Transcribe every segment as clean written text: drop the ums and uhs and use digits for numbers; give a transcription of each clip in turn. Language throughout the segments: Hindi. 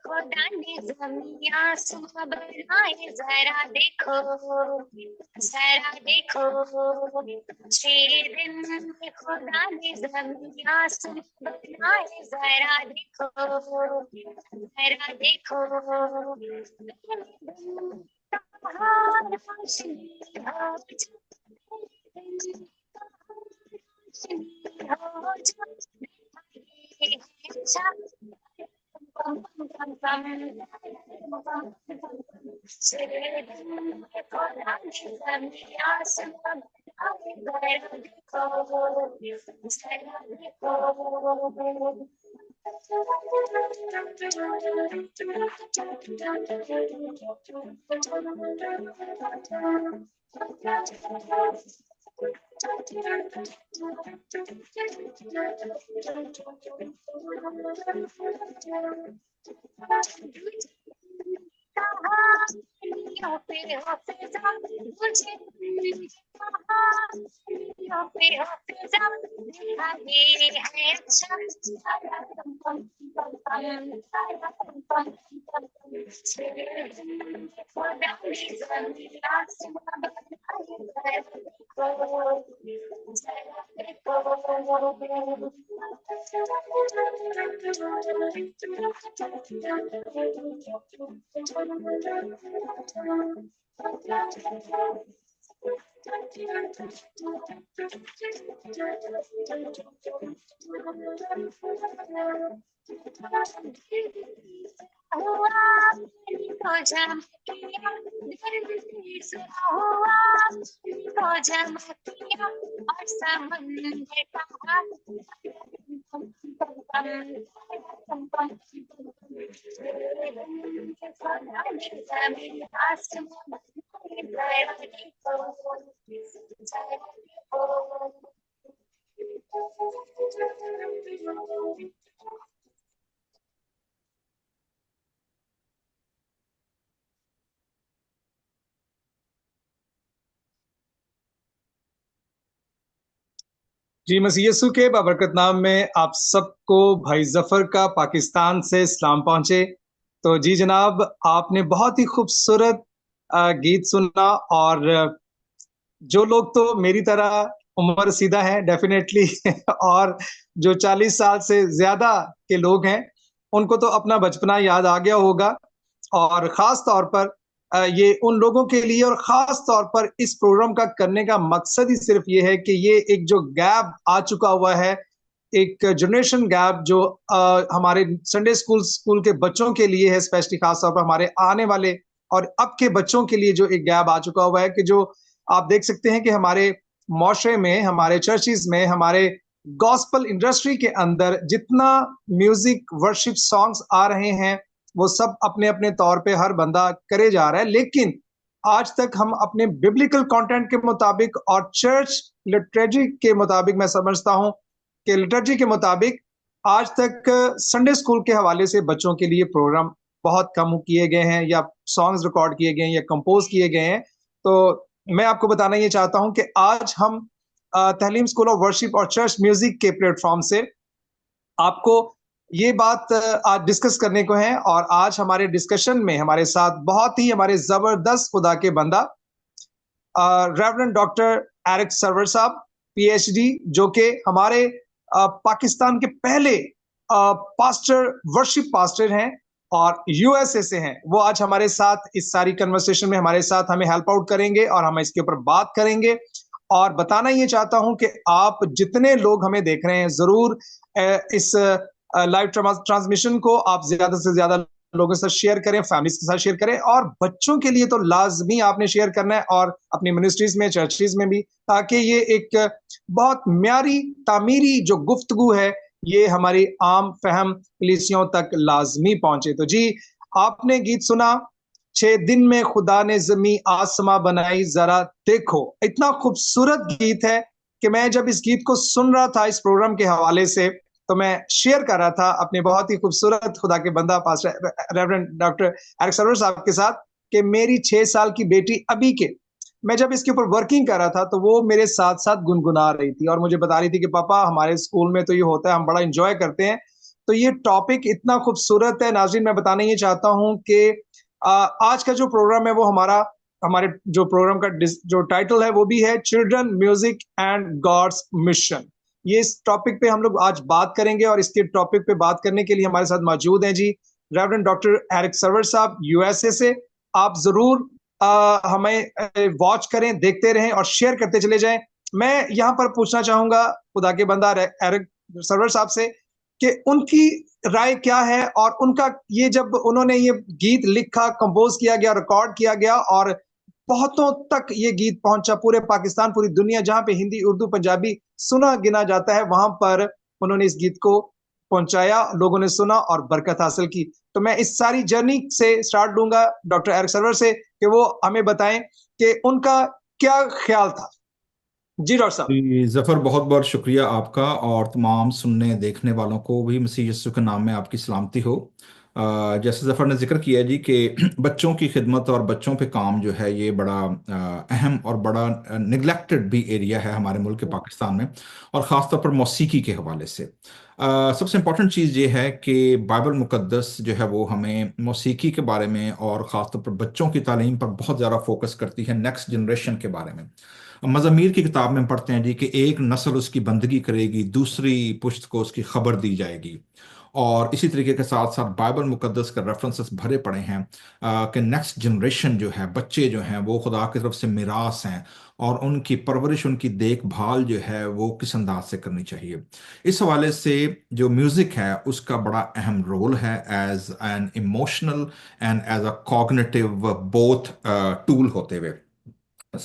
खुदा ने ज़मीं आसमां बनाए, जरा देखो, जरा देखो। 6 दिन में खुदा ने ज़मीं आसमां बनाए, जरा देखो, जरा देखो। जी मसीह यीशु के बाबरकत नाम में आप सबको भाई जफर का पाकिस्तान से सलाम पहुंचे। तो जी जनाब, आपने बहुत ही खूबसूरत गीत सुना। और जो लोग तो मेरी तरह उम्र सीधा है डेफिनेटली और जो 40 साल से ज्यादा के लोग हैं उनको तो अपना बचपना याद आ गया होगा। और खास तौर पर ये उन लोगों के लिए, और खास तौर पर इस प्रोग्राम का करने का मकसद ही सिर्फ ये है कि ये एक जो गैप आ चुका हुआ है, एक जनरेशन गैप जो हमारे संडे स्कूल के बच्चों के लिए है, स्पेशली खास तौर पर हमारे आने वाले और अब के बच्चों के लिए जो एक गैप आ चुका हुआ है, कि जो आप देख सकते हैं कि हमारे माशरे में, हमारे चर्चिज में, हमारे गॉस्पल इंडस्ट्री के अंदर जितना म्यूजिक वर्शिप सॉन्ग्स आ रहे हैं वो सब अपने अपने तौर पे हर बंदा करे जा रहा है, लेकिन आज तक हम अपने बिब्लिकल कंटेंट के मुताबिक और चर्च लिटरेचर के मुताबिक, मैं समझता हूं कि लिटरेचर के मुताबिक आज तक संडे स्कूल के हवाले से बच्चों के लिए प्रोग्राम बहुत कम किए गए हैं, या सॉन्ग्स रिकॉर्ड किए गए हैं, या कंपोज किए गए हैं। तो मैं आपको बताना ये चाहता हूं कि आज हम तहलीम स्कूल ऑफ वर्शिप और चर्च म्यूजिक के प्लेटफॉर्म से आपको ये बात आज डिस्कस करने को है। और आज हमारे डिस्कशन में हमारे साथ बहुत ही हमारे जबरदस्त खुदा के बंदा रेवरेंड डॉक्टर एरिक सर्वर साहब, पीएचडी, जो कि हमारे पाकिस्तान के पहले पास्टर, वर्शिप पास्टर हैं और यूएसए से हैं। वो आज हमारे साथ इस सारी कन्वर्सेशन में हमारे साथ हमें हेल्प आउट करेंगे और हम इसके ऊपर बात करेंगे। और बताना ये चाहता हूं कि आप जितने लोग हमें देख रहे हैं, जरूर इस लाइव ट्रांसमिशन को आप ज्यादा से ज्यादा लोगों के साथ शेयर करें, फैमिलीज के साथ शेयर करें, और बच्चों के लिए तो लाजमी आपने शेयर करना है, और अपनी मिनिस्ट्रीज में, चर्चेज में भी, ताकि ये एक बहुत म्यारी तामीरी जो गुफ्तगू है ये हमारी आम फहम कलीसियों तक लाजमी पहुंचे। तो जी, आपने गीत सुना, 6 दिन में खुदा ने जमी आसमां बनाई, जरा देखो। इतना खूबसूरत गीत है कि मैं जब इस गीत को सुन रहा था इस प्रोग्राम के हवाले से, तो मैं शेयर कर रहा था अपने बहुत ही खूबसूरत खुदा के बंदा pastor reverend doctor Eric Sarwar साहब के साथ कि मेरी 6 साल की बेटी अभी के, मैं जब इसके ऊपर वर्किंग कर रहा था तो वो मेरे साथ साथ गुनगुना रही थी और मुझे बता रही थी कि पापा हमारे स्कूल में तो ये होता है, हम बड़ा इंजॉय करते हैं। तो ये टॉपिक इतना खूबसूरत है नाज़रीन, मैं बताना ये चाहता हूँ कि आज का जो प्रोग्राम है वो हमारे जो प्रोग्राम का जो टाइटल है वो भी है children music and God's mission. ये इस टॉपिक पे हम लोग आज बात करेंगे और इसके टॉपिक पे बात करने के लिए हमारे साथ मौजूद हैं जी रेवरेंड डॉक्टर एरिक सर्वर साहब यूएसए से। आप जरूर हमें वॉच करें, देखते रहें और शेयर करते चले जाएं। मैं यहाँ पर पूछना चाहूंगा खुदा के बंदा एरिक सर्वर साहब से कि उनकी राय क्या है और उनका ये जब उन्होंने ये गीत लिखा, कंपोज किया गया, रिकॉर्ड किया गया और बहुतों तक ये गीत पहुंचा, पूरे पाकिस्तान, पूरी दुनिया, जहां पे हिंदी, उर्दू, पंजाबी सुना गिना जाता है वहां पर उन्होंने इस गीत को पहुंचाया, लोगों ने सुना और बरकत हासिल की। तो मैं इस सारी जर्नी से स्टार्ट लूंगा डॉक्टर एरिक सर्वर से कि वो हमें बताएं कि उनका क्या ख्याल था। जी डॉक्टर साहब। जी जफर, बहुत बहुत शुक्रिया आपका, और तमाम सुनने देखने वालों को भी मसीह यीशु के नाम में आपकी सलामती हो। जैसे जफर ने जिक्र किया जी कि बच्चों की खिदमत और बच्चों पे काम जो है ये बड़ा अहम और बड़ा निगलेक्टेड भी एरिया है हमारे मुल्क के पाकिस्तान में, और ख़ास तौर पर मौसीकी के हवाले से। सबसे इम्पोर्टेंट चीज़ ये है कि बाइबल मुकद्दस जो है वो हमें मौसीकी के बारे में और ख़ास तौर पर बच्चों की तालीम पर बहुत ज़्यादा फोकस करती है, नेक्स्ट जनरेशन के बारे में। मज़ामीर की किताब में हम पढ़ते हैं जी कि एक नस्ल उसकी बंदगी करेगी, दूसरी पुश्त को उसकी खबर दी जाएगी। और इसी तरीके के साथ साथ बाइबल मुकद्दस के रेफरेंसेस भरे पड़े हैं कि नेक्स्ट जनरेशन जो है, बच्चे जो हैं वो खुदा की तरफ से मिरास हैं, और उनकी परवरिश, उनकी देखभाल जो है वो किस अंदाज से करनी चाहिए। इस हवाले से जो म्यूज़िक है उसका बड़ा अहम रोल है as an emotional and as a cognitive both tool होते हुए।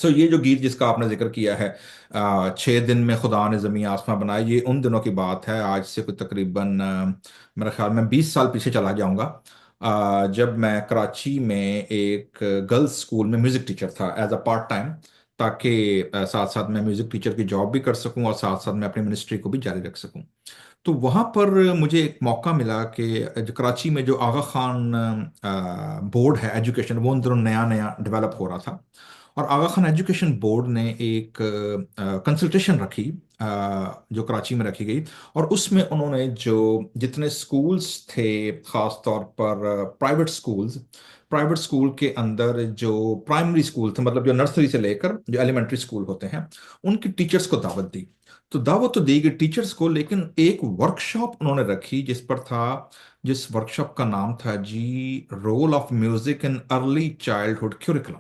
ये जो गीत जिसका आपने जिक्र किया है, 6 दिन में खुदा ने जमीन आसमां बनाया, ये उन दिनों की बात है। आज से कोई तकरीबन मेरे ख्याल में 20 साल पीछे चला जाऊंगा, जब मैं कराची में एक गर्ल्स स्कूल में म्यूजिक टीचर था एज अ पार्ट टाइम, ताकि साथ साथ मैं म्यूजिक टीचर की जॉब भी कर सकूं और साथ साथ मैं अपनी मिनिस्ट्री को भी जारी रख सकूं। तो वहाँ पर मुझे एक मौका मिला कि जो कराची में जो आगा खान बोर्ड है एजुकेशन, वो उन दिनों नया नया डेवलप हो रहा था, और आगा खान एजुकेशन बोर्ड ने एक कंसल्टेशन रखी जो कराची में रखी गई। और उसमें उन्होंने जो जितने स्कूल्स थे, ख़ास तौर पर प्राइवेट स्कूल के अंदर जो प्राइमरी स्कूल थे, मतलब जो नर्सरी से लेकर जो एलिमेंट्री स्कूल होते हैं, उनकी टीचर्स को दावत दी। तो दावत तो दी गई टीचर्स को, लेकिन एक वर्कशॉप उन्होंने रखी जिस वर्कशॉप का नाम था जी role of music in early childhood curriculum.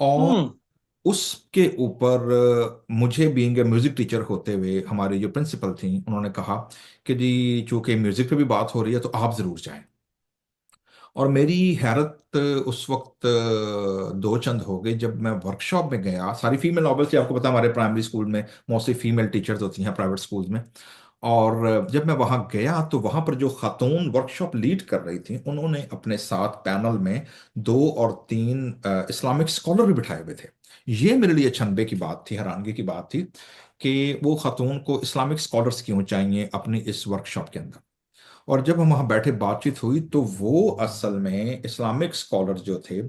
और हम्म। उसके ऊपर मुझे बीइंग ए म्यूजिक टीचर होते हुए हमारी जो प्रिंसिपल थी उन्होंने कहा कि जी चूंकि म्यूजिक पे भी बात हो रही है तो आप जरूर जाएं। और मेरी हैरत उस वक्त दो चंद हो गई जब मैं वर्कशॉप में गया। सारी फीमेल ऑब्वियसली, आपको पता है हमारे प्राइमरी स्कूल में मोस्टली फीमेल टीचर्स होती हैं प्राइवेट स्कूल्स में। और जब मैं वहाँ गया तो वहाँ पर जो खातून वर्कशॉप लीड कर रही थी, उन्होंने अपने साथ पैनल में 2 और 3 इस्लामिक स्कॉलर भी बिठाए हुए थे। ये मेरे लिए अचंभे की बात थी, हैरानगी की बात थी कि वो खातून को इस्लामिक स्कॉलर्स क्यों चाहिए अपनी इस वर्कशॉप के अंदर। और जब हम वहाँ बैठे बातचीत हुई तो वो असल में इस्लामिक स्कॉलर जो थे,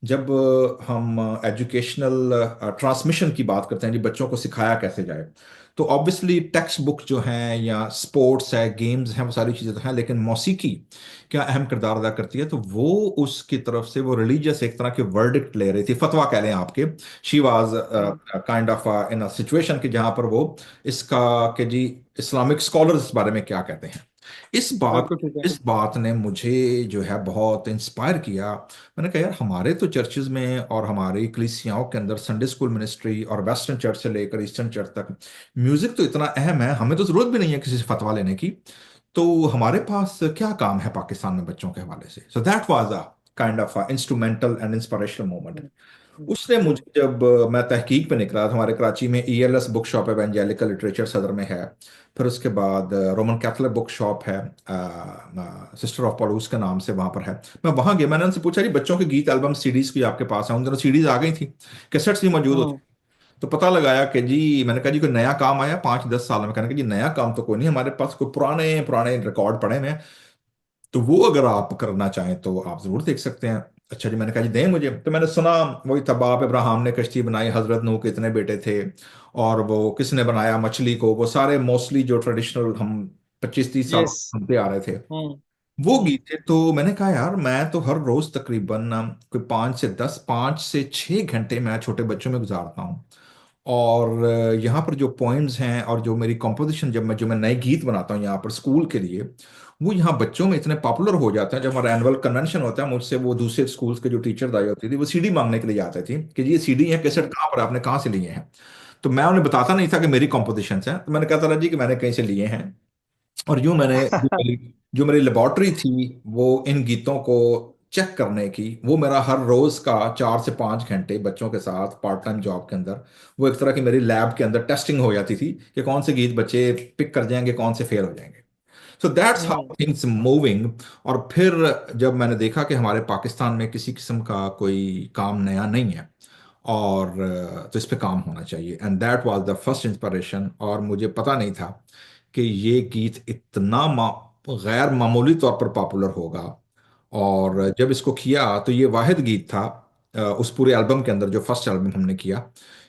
जब हम एजुकेशनल ट्रांसमिशन की बात करते हैं जी, बच्चों को सिखाया कैसे जाए, तो ऑब्वियसली टेक्स्ट बुक जो हैं या स्पोर्ट्स है, गेम्स हैं, वो सारी चीज़ें तो हैं, लेकिन मौसीकी क्या अहम किरदार अदा करती है। तो वो उसकी तरफ से वो रिलीजियस एक तरह के वर्डिक्ट ले रही थी, फतवा कह लें आपके। She was kind of in a situation कि जहाँ पर वो इसका कि जी इस्लामिक स्कॉलर्स इस बारे में क्या कहते हैं। इस बात बिल्कुल ठीक है। इस बात ने मुझे जो है बहुत इंस्पायर किया। मैंने कहा यार, हमारे तो चर्चेज में और हमारी कलीसियाओं के अंदर संडे स्कूल मिनिस्ट्री और वेस्टर्न चर्च से लेकर ईस्टर्न चर्च तक म्यूजिक तो इतना अहम है, हमें तो जरूरत भी नहीं है किसी से फतवा लेने की। तो हमारे पास क्या काम है पाकिस्तान में बच्चों के हवाले से। So that was a kind of instrumental and inspirational moment. उसने मुझे, जब मैं तहकीक पे निकला तो हमारे कराची में ELS book shop evangelical literature सदर में है, फिर उसके बाद रोमन कैथोलिक बुक शॉप है, सिस्टर ऑफ पॉलूस के नाम से वहां पर है। मैं वहां गया, मैंने उनसे पूछा जी बच्चों के गीत एल्बम सीडीज की आपके पास है? उन दिनों सीडीज आ गई थी, कैसेट्स भी मौजूद होती। हम्म। तो पता लगाया कि जी, मैंने कहा जी कोई नया काम आया 5-10 साल में? कहने का जी नया काम तो कोई नहीं, हमारे पास कोई पुराने पुराने रिकॉर्ड पड़े हुए हैं, तो वो अगर आप करना चाहें तो आप जरूर देख सकते हैं। अच्छा जी, मैंने कहा जी दें मुझे। तो मैंने सुना वही था, बाप इब्राहिम ने कश्ती बनाई, हजरत नूह के इतने बेटे थे, और वो किसने बनाया मछली को, वो सारे मोस्टली जो ट्रेडिशनल हम 25-30 साल यस। सुनते आ रहे थे, हम्म। वो हम्म। गीत थे। तो मैंने कहा यार मैं तो हर रोज तकरीबन कोई 5 से 6 घंटे मैं छोटे बच्चों में गुजारता हूँ, और यहाँ पर जो पोइम्स हैं और जो मेरी कॉम्पोजिशन, जब मैं नए गीत बनाता हूँ यहाँ पर स्कूल के लिए, वो यहाँ बच्चों में इतने पॉपुलर हो जाते हैं। जब हमारा एनुअल कन्वेंशन होता है, मुझसे वो दूसरे स्कूल्स के जो टीचर्स आई होती थी, वो सीडी मांगने के लिए आते थे कि जी ये सीडी है, कैसेट कहाँ पर आपने कहाँ से लिए हैं। तो मैं उन्हें बताता नहीं था कि मेरी कॉम्पोजिशन हैं, तो मैंने कहता था जी कि मैंने कहीं से लिए हैं। और यूं मैंने जो मेरी लेबोरेटरी थी वो इन गीतों को चेक करने की, वो मेरा हर रोज का 4 से 5 घंटे बच्चों के साथ पार्ट टाइम जॉब के अंदर, वो एक तरह की मेरी लैब के अंदर टेस्टिंग हो जाती थी कि कौन से गीत बच्चे पिक कर जाएंगे, कौन से फेल हो जाएंगे। So that's hmm. How things moving. और फिर जब मैंने देखा कि हमारे पाकिस्तान में किसी किस्म का कोई काम नया नहीं है, और तो इस पे काम होना चाहिए, and that was the first inspiration. और मुझे पता नहीं था कि ये गीत इतना गैर मामूली तौर पर पॉपुलर होगा। और जब इसको किया तो ये वाहिद गीत था उस पूरे एल्बम के अंदर, जो फर्स्ट एल्बम हमने किया,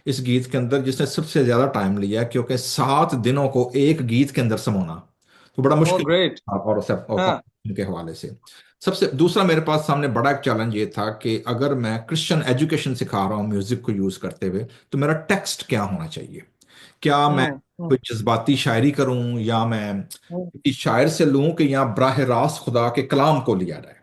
इस गीत के अंदर जिसने सबसे ज्यादा टाइम लिया, क्योंकि 7 दिनों को एक गीत के अंदर समाना तो बड़ा ओ मुश्किल ग्रेट। था, और सब और हाँ। competition के हवाले से। सबसे दूसरा मेरे पास सामने बड़ा एक चैलेंज ये था कि अगर मैं क्रिश्चियन एजुकेशन सिखा रहा हूँ म्यूजिक को यूज करते हुए, तो मेरा टेक्स्ट क्या होना चाहिए? क्या मैं हम्म। हम्म। कोई जज्बाती शायरी करूं, या मैं हम्म। किसी शायर से लूं, कि या बराह रास्त खुदा के कलाम को लिया जाए?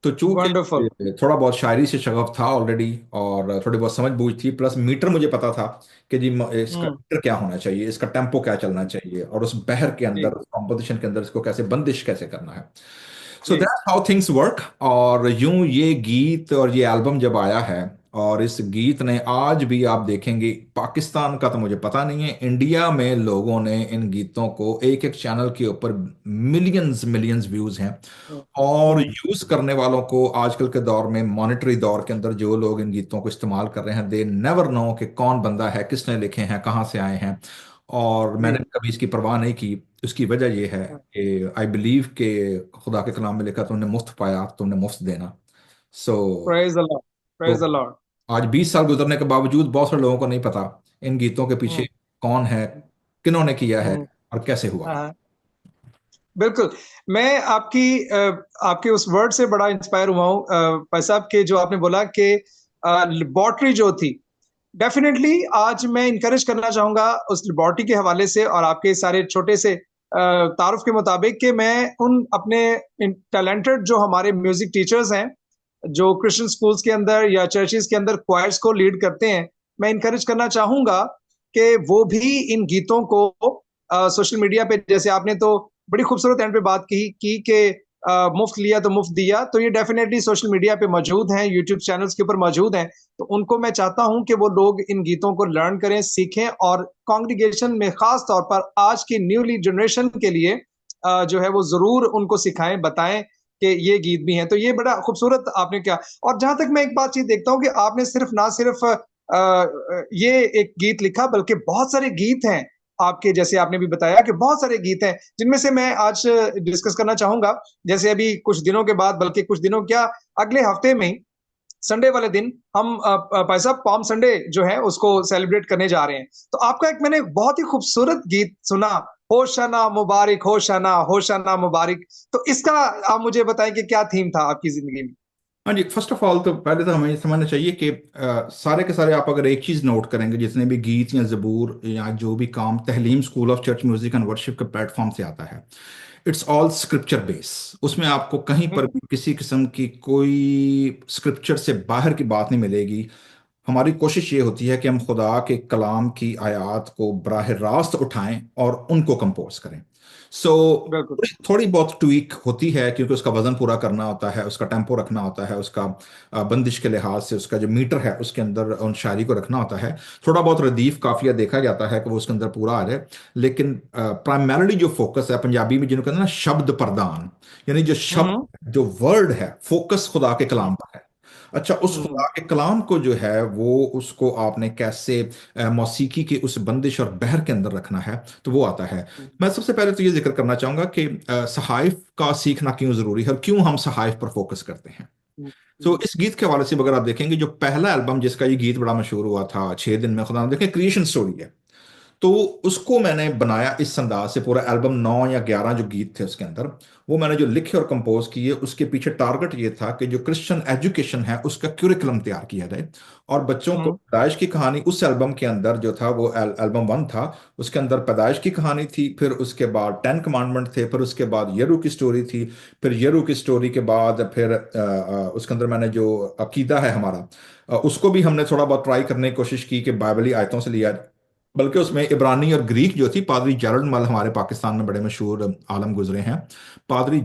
तो चूंकि वंडरफुल। थोड़ा बहुत शायरी से शगफ था ऑलरेडी, और थोड़ी बहुत समझ बूझ थी, प्लस मीटर मुझे पता था कि जी इसका हम्म। मीटर क्या होना चाहिए, इसका टेम्पो क्या चलना चाहिए, और उस बहर के अंदर, जी। उस कॉम्पोजिशन के अंदर इसको कैसे बंदिश कैसे करना है। सो जी। That's how things work. और यूं ये गीत और ये एल्बम जब आया है, और इस गीत ने आज भी आप देखेंगे, पाकिस्तान का तो मुझे पता नहीं है, इंडिया में लोगों ने इन गीतों को एक एक चैनल के ऊपर मिलियंस मिलियंस व्यूज हैं। हम्म। और हम्म। यूज करने वालों को आजकल के दौर में, मॉनेटरी दौर के अंदर, जो लोग इन गीतों को इस्तेमाल कर रहे हैं, दे नेवर नो कि कौन बंदा है, किसने लिखे हैं, कहाँ से आए हैं। और मैंने जी। कभी इसकी परवाह नहीं की। उसकी वजह यह है कि आई बिलीव कि खुदा के कलाम में लिखा, तुमने मुफ्त पाया, तुमने मुफ्त देना। सो प्रेज द लॉर्ड। तो प्रेज द लॉर्ड। आज 20 साल गुजरने के बावजूद बहुत सारे लोगों को नहीं पता इन गीतों के पीछे हम्म। कौन है, किन्होंने किया है, हम्म। और कैसे हुआ। हाँ। बिल्कुल। मैं आपके उस वर्ड से बड़ा इंस्पायर हुआ हूँ भाई साहब, के जो आपने बोला कि लेबोरेटरी जो थी, डेफिनेटली आज मैं इनकरेज करना चाहूंगा उस लेबोरेटरी के हवाले से और आपके सारे छोटे से तारुफ के मुताबिक, कि मैं उन अपने टैलेंटेड जो हमारे म्यूजिक टीचर्स हैं, जो क्रिश्चियन स्कूल्स के अंदर या चर्चिस के अंदर क्वायर्स को लीड करते हैं, मैं इनकरेज करना चाहूंगा कि वो भी इन गीतों को सोशल मीडिया पे, जैसे आपने तो बड़ी खूबसूरत एंड पे बात की कि मुफ्त लिया तो मुफ्त दिया, तो ये डेफिनेटली सोशल मीडिया पे मौजूद हैं, यूट्यूब चैनल्स के ऊपर मौजूद हैं। तो उनको मैं चाहता हूं कि वो लोग इन गीतों को लर्न करें, सीखें, और कांग्रीगेशन में खास तौर पर आज की न्यूली जनरेशन के लिए जो है वो जरूर उनको सिखाएं, बताएं कि ये गीत भी हैं। तो ये बड़ा खूबसूरत आपने क्या। और जहां तक मैं एक बात चीज देखता हूँ कि आपने सिर्फ ना सिर्फ ये एक गीत लिखा, बल्कि बहुत सारे गीत हैं आपके, जैसे आपने भी बताया कि बहुत सारे गीत हैं, जिनमें से मैं आज डिस्कस करना चाहूंगा। जैसे अभी कुछ दिनों के बाद, बल्कि कुछ दिनों क्या, अगले हफ्ते में संडे वाले दिन हम भाई साहब पाम संडे जो है उसको सेलिब्रेट करने जा रहे हैं। तो आपका एक मैंने बहुत ही खूबसूरत गीत सुना, होशाना मुबारक, होशाना होशाना मुबारक। तो इसका आप मुझे बताएं कि क्या थीम था आपकी जिंदगी में। हाँ जी, फर्स्ट ऑफ ऑल तो पहले तो हमें ये समझना चाहिए कि सारे के सारे आप अगर एक चीज़ नोट करेंगे, जितने भी गीत या ज़बूर या जो भी काम Tahleem School of Church Music and Worship के प्लेटफॉर्म से आता है, इट्स ऑल स्क्रिप्चर बेस। उसमें आपको कहीं पर भी किसी किस्म की कोई स्क्रिप्चर से बाहर की बात नहीं मिलेगी। हमारी कोशिश ये होती है कि हम खुदा के कलाम की आयत को बराह रास्त उठाएं और उनको कंपोज करें। सो बिल्कुल। थोड़ी बहुत ट्वीक होती है, क्योंकि उसका वजन पूरा करना होता है, उसका टेम्पो रखना होता है, उसका बंदिश के लिहाज से उसका जो मीटर है उसके अंदर उन शायरी को रखना होता है। थोड़ा बहुत रदीफ काफिया देखा जाता है कि वो उसके अंदर पूरा आ जाए। लेकिन प्राइमरली जो फोकस है, पंजाबी में जिन्होंने कहते हैं ना शब्द प्रदान, यानी जो हम्म। शब्द, जो वर्ड है, फोकस खुदा के कलाम पर है। अच्छा, उस खुदा के कलाम को जो है वो उसको आपने कैसे मौसीकी के उस बंदिश और बहर के अंदर रखना है, तो वो आता है। मैं सबसे पहले तो ये जिक्र करना चाहूंगा कि सहाइफ का सीखना क्यों जरूरी है और क्यों हम सहाइफ पर फोकस करते हैं। तो इस गीत के हवाले से अगर आप देखेंगे, जो पहला एल्बम जिसका ये गीत बड़ा मशहूर हुआ था, 6 दिन में खुदा, देखें क्रिएशन स्टोरी है। तो उसको मैंने बनाया इस अंदाज से, पूरा एल्बम 9 या 11 जो गीत थे उसके अंदर, वो मैंने जो लिखे और कंपोज किए, उसके पीछे टारगेट ये था कि जो क्रिश्चियन एजुकेशन है उसका क्यूरिकुलम तैयार किया जाए और बच्चों को पैदाइश की कहानी, उस एल्बम के अंदर जो था वो एल्बम 1 था, उसके अंदर पैदाइश की कहानी थी, फिर उसके बाद 10 कमांडमेंट थे, फिर उसके बाद यरू की स्टोरी थी, फिर यरू की स्टोरी के बाद फिर उसके अंदर मैंने जो अकीदा है हमारा, उसको भी हमने थोड़ा बहुत ट्राई करने की कोशिश की कि बाइबली आयतों से लिया, बल्कि उसमें इब्रानी और ग्रीक जो थी, पादरी जेरल्ड मल हमारे पाकिस्तान में बड़े मशहूर आलम गुजरे हैं, पादरी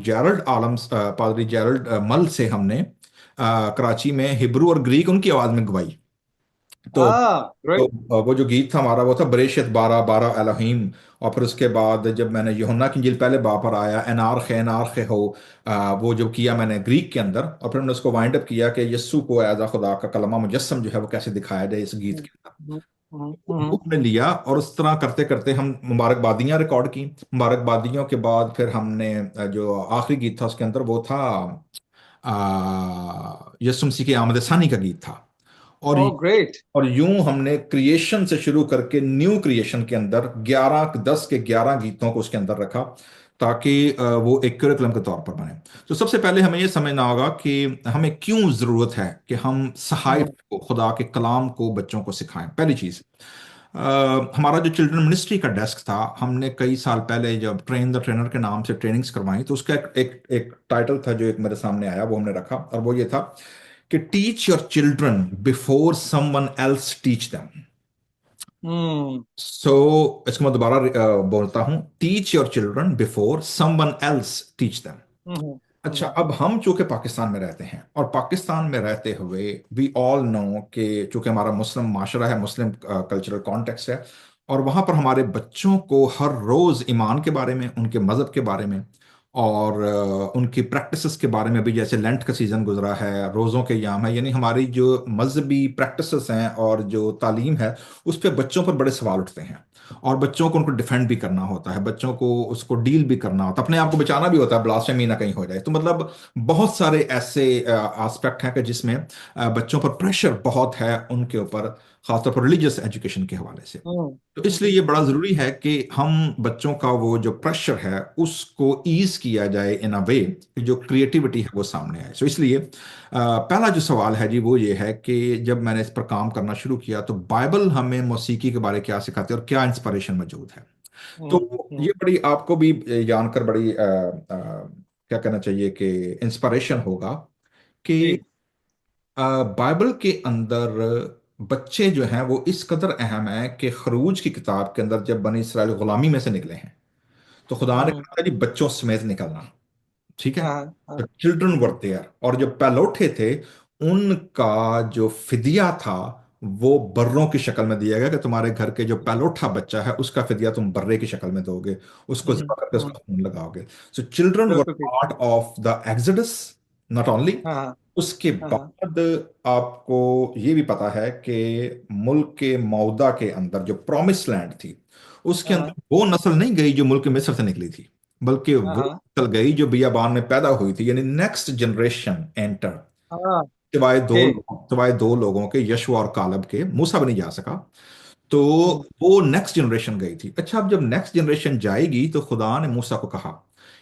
जेरल्ड मल से हमने कराची में हिब्रू और ग्रीक उनकी आवाज में गवाई। तो तो ग्रेट। वो जो गीत था हमारा वो था बरेशत बारह बारह एलोहीम। और फिर उसके बाद जब मैंने यूहन्ना की इंजील पहले बा पर आया, एनार खे हो, वो जो किया मैंने ग्रीक के अंदर, और फिर मैंने उसको वाइंड अप किया कि यस्सु को एज खुदा का कलमा मुजस्सम जो है वो कैसे दिखाया जाए इस गीत के अंदर। वो हमने लिया और उस तरह करते करते हम मुबारकबादियां रिकॉर्ड की। मुबारकबादियों के बाद फिर हमने जो आखिरी गीत था उसके अंदर वो था यीशु मसीह के आमद सानी का गीत था। और ओ ग्रेट। और यूं हमने क्रिएशन से शुरू करके न्यू क्रिएशन के अंदर 11 गीतों को उसके अंदर रखा, ताकि वो एक करिकुलम के तौर पर बने। तो सबसे पहले हमें ये समझना होगा कि हमें क्यों जरूरत है कि हम सहाइफ को, खुदा के कलाम को बच्चों को सिखाएं। पहली चीज, हमारा जो चिल्ड्रन मिनिस्ट्री का डेस्क था, हमने कई साल पहले जब ट्रेन द ट्रेनर के नाम से ट्रेनिंग्स करवाई, तो उसका एक टाइटल था जो एक मेरे सामने आया, वो हमने रखा, और वो ये था कि teach your children before someone else teach them. Hmm. So इसको मैं दोबारा बोलता हूं, teach your children before someone else teach them. अच्छा, अब हम चूंकि पाकिस्तान में रहते हैं और पाकिस्तान में रहते हुए वी ऑल नो कि चूंकि हमारा मुस्लिम माशरा है, मुस्लिम कल्चरल कॉन्टेक्स्ट है, और वहां पर हमारे बच्चों को हर रोज ईमान के बारे में, उनके मजहब के बारे में और उनकी प्रैक्टिसेस के बारे में भी, जैसे लेंट का सीजन गुजरा है, रोज़ों के याम है, यानी हमारी जो मजहबी प्रैक्टिसेस हैं और जो तालीम है, उस पर बच्चों पर बड़े सवाल उठते हैं। और बच्चों को उनको डिफेंड भी करना होता है, बच्चों को उसको डील भी करना होता है, अपने आप को बचाना भी होता है, ब्लास्फेमी ना कहीं हो जाए। तो मतलब बहुत सारे ऐसे एस्पेक्ट हैं कि जिसमें बच्चों पर प्रेशर बहुत है उनके ऊपर, खासतौर पर रिलीजियस एजुकेशन के हवाले से। तो इसलिए ये बड़ा जरूरी है कि हम बच्चों का वो जो प्रेशर है उसको ईज किया जाए इन अ वे कि जो क्रिएटिविटी है वो सामने आए। सो इसलिए पहला जो सवाल है जी वो ये है कि जब मैंने इस पर काम करना शुरू किया तो बाइबल हमें मौसीकी के बारे क्या सिखाती है और क्या इंस्पिरेशन मौजूद है। तो ये बड़ी आपको भी जानकर बड़ी क्या कहना चाहिए कि इंस्पिरेशन होगा कि जी। बाइबल के अंदर बच्चे जो हैं वो इस कदर अहम है कि खरूज की किताब के अंदर जब बनी इसराइल गुलामी में से निकले हैं, तो खुदा ने कहा था जी बच्चों समेत निकलना, ठीक है। हाँ तो हाँ। चिल्ड्रन वर देयर, और जो पहलौठे थे उनका जो फिदिया था वो बर्रों की शक्ल में दिया गया कि तुम्हारे घर के जो पहलौठा बच्चा है उसका फिदिया तुम बर्रे की शक्ल में दोगे, उसको ज़िबा करके उसका खून लगाओगे। सो चिल्ड्रन वर बिल्कुल ठीक। Part of the exudes, not only. हाँ हाँ। उसके हाँ हाँ। बाद आपको ये भी पता है कि मुल्क के मौदा के अंदर जो प्रॉमिस लैंड थी, उसके हाँ अंदर वो नस्ल नहीं गई जो मुल्क मिस्र से निकली थी, बल्कि हाँ। वो हाँ नस्ल गई जो बियाबान में पैदा हुई थी, यानी नेक्स्ट जनरेशन एंटर। हाँ। सिवाय दो ओके। सिवाय दो लोगों के, यशुआ और कालब के, मूसा भी नहीं जा सका। तो हम्म। वो नेक्स्ट जनरेशन गई थी। अच्छा, अब जब नेक्स्ट जनरेशन जाएगी तो खुदा ने मूसा को कहा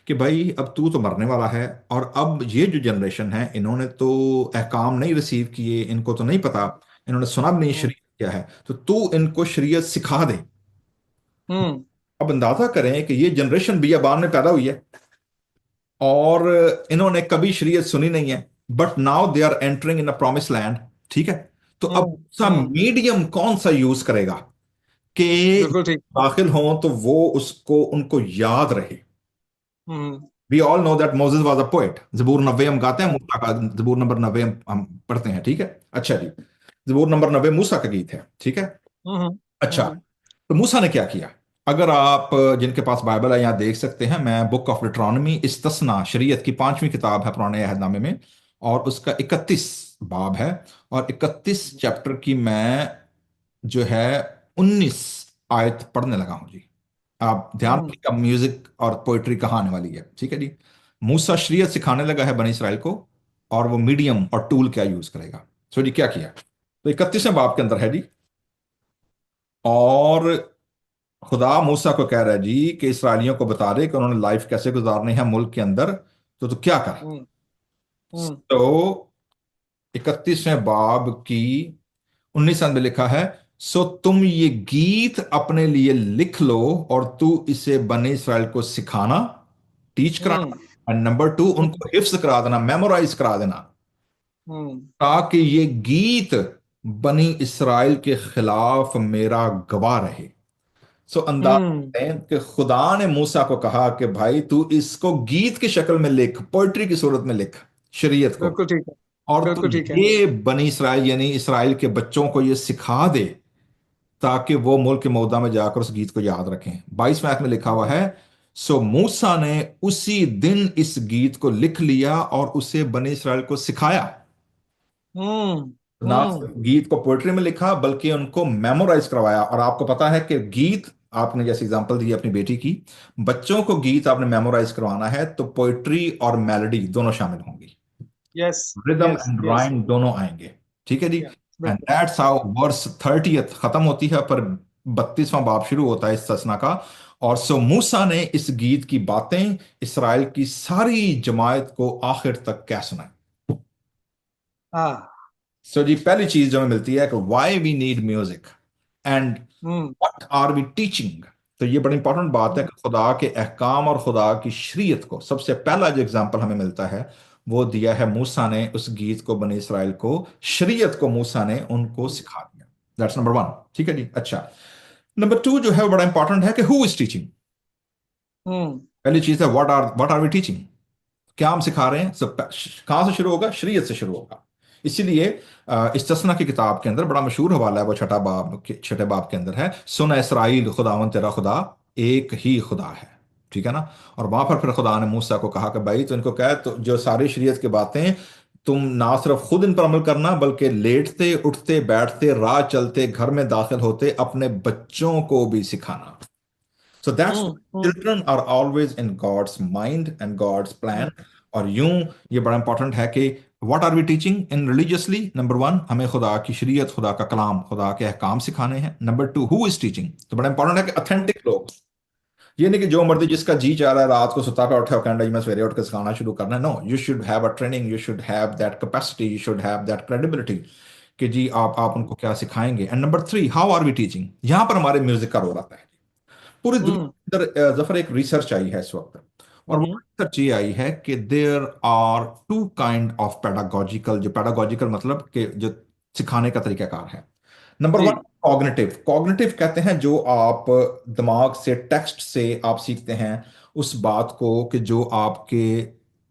कि भाई अब तू तो मरने वाला है, और अब ये जो जनरेशन है इन्होंने तो अहकाम नहीं रिसीव किए, इनको तो नहीं पता, इन्होंने सुना भी नहीं हम्म। शरीयत क्या है, तो तू इनको शरीयत सिखा दे। हम्म। अब अंदाजा करें कि ये जनरेशन बियाबान में पैदा हुई है और इन्होंने कभी शरीयत सुनी नहीं है, but now they are entering in a promise land, ठीक है। तो अब हम्म। सा मीडियम कौन सा यूज करेगा कि बिल्कुल ठीक। दाखिल हों तो वो उसको उनको याद रहे। हम्म। We all know that Moses was a poet, जबूर 90 हम गाते हैं, मूसा का जबूर नंबर 90 हम पढ़ते हैं, ठीक है। अच्छा जी, जबूर नंबर 90 मूसा का गीत है, ठीक है। हम्म। अच्छा, हम्म। तो मूसा ने क्या किया? अगर आप जिनके पास बाइबल है यहाँ देख सकते हैं, मैं बुक ऑफ डिट्रॉनमी, इस्तस्ना, शरीयत की 5वीं किताब है पुराने अहदनामे में, और उसका 31 बाब है, और 31 चैप्टर की मैं जो है 19 आयत पढ़ने लगा हूं जी। आप ध्यान हम्म रखिएगा म्यूजिक और पोइट्री कहाँ आने वाली है, ठीक है जी। मूसा शरीयत सिखाने लगा है बनी इसराइल को, और वो मीडियम और टूल क्या यूज करेगा। सो जी क्या किया, तो 31वें बाब के अंदर है जी, और खुदा मूसा को कह रहा है जी कि इसराइलियों को बता दे कि उन्होंने लाइफ कैसे गुजारनी है मुल्क के अंदर, तो क्या कर। हम्म हम्म तो 31वें बाब की 19 में लिखा है, सो तुम ये गीत अपने लिए लिख लो और तू इसे बने इसराइल को सिखाना, टीच हम्म कराना, एंड नंबर 2 उनको हिफ्ज करा देना, मेमोराइज करा देना, हम्म ताकि ये गीत बनी इसराइल के खिलाफ मेरा गवाह रहे। सो अंदाज हम्म है कि खुदा ने मूसा को कहा कि भाई तू इसको गीत की शक्ल में लिख, पोइट्री की सूरत में लिख शरीयत को, बिल्कुल ठीक है। और तू बिल्कुल ठीक है। ये बनी इसराइल यानी इसराइल के बच्चों को ये सिखा दे, ताकि वो मुल्क मौदा में जाकर उस गीत को याद रखें। 22वें आयत में लिखा हुआ है, सो मूसा ने उसी दिन इस गीत को लिख लिया और उसे बनी इसराइल को सिखाया। हम्म ना हम्म सिर्फ गीत को पोएट्री में लिखा बल्कि उनको मेमोराइज करवाया। और आपको पता है कि गीत, आपने जैसे एग्जांपल दी अपनी बेटी की, बच्चों को गीत आपने मेमोराइज करवाना है तो पोएट्री और मेलोडी दोनों शामिल होंगी, yes rhythm yes and yes rhyme दोनों आएंगे, ठीक है जी। या एंड बिल्कुल। दैट्स हाउ वर्स 30th खत्म होती है, पर 32वां बाब शुरू होता है इस ससना का। और सो मूसा ने इस गीत की बातें इसराइल की सारी जमात को आखिर तक क्या सुनाई। हाँ। सो जी पहली चीज जो हमें मिलती है कि why we need music and hmm what are we teaching. तो ये बड़ी इंपॉर्टेंट बात है हम्म कि खुदा के अहकाम और खुदा की शरीयत को सबसे पहला जो एग्जाम्पल हमें मिलता है वो दिया है मूसा ने, उस गीत को बनी इसराइल को, शरीयत को मूसा ने उनको सिखा दिया। दैट्स नंबर 1, ठीक है जी। अच्छा, नंबर 2 जो है वो बड़ा इंपॉर्टेंट है कि हु इज टीचिंग। हम्म पहली चीज है व्हाट आर वी टीचिंग, क्या हम सिखा रहे हैं। सब कहां से शुरू होगा, शरीयत से शुरू होगा। इसीलिए इस तसना की किताब के अंदर बड़ा मशहूर हवाला है, वो छठे बाब के अंदर है, सुन इसराइल खुदावन तेरा खुदा एक ही खुदा है, ठीक है ना। और वहां पर फिर खुदा ने मूसा को कहा कि भाई तो इनको कह, तो जो सारी शरीयत की बातें तुम ना सिर्फ खुद इन पर अमल करना बल्कि लेटते उठते बैठते राह चलते घर में दाखिल होते अपने बच्चों को भी सिखाना। So that's why hmm children are always in God's mind and God's plan. और यूं ये बड़ा इंपॉर्टेंट है कि what are we teaching in religiously. Number 1 हमें खुदा की शरीयत, खुदा का कलाम, खुदा के अहकाम सिखाने हैं। नंबर 2 हु इज टीचिंग, तो बड़ा इंपॉर्टेंट है कि ऑथेंटिक लोग, ये नहीं कि जो मर्जी जिसका जी चाह रहा है रात को सुता पे उठे और कहना जी मैं सवेरे उठ के सिखाना शुरू करना है। No, you should have a training, you should have that capacity, you should have that credibility कि जी आप उनको क्या सिखाएंगे। And number 3 how are we teaching, यहां पर हमारे म्यूजिक का रोल आता है। पूरी दुनिया हम्म के अंदर जफर एक रिसर्च आई है इस वक्त, और वो हम्म रिसर्च ये आई है कि there are two kind of pedagogical, जो पेडागोजिकल मतलब कि जो सिखाने का तरीकाकार है। नंबर जी 1 कॉग्निटिव। कॉग्निटिव कहते हैं जो आप दिमाग से, टेक्स्ट से आप सीखते हैं उस बात को कि जो आपके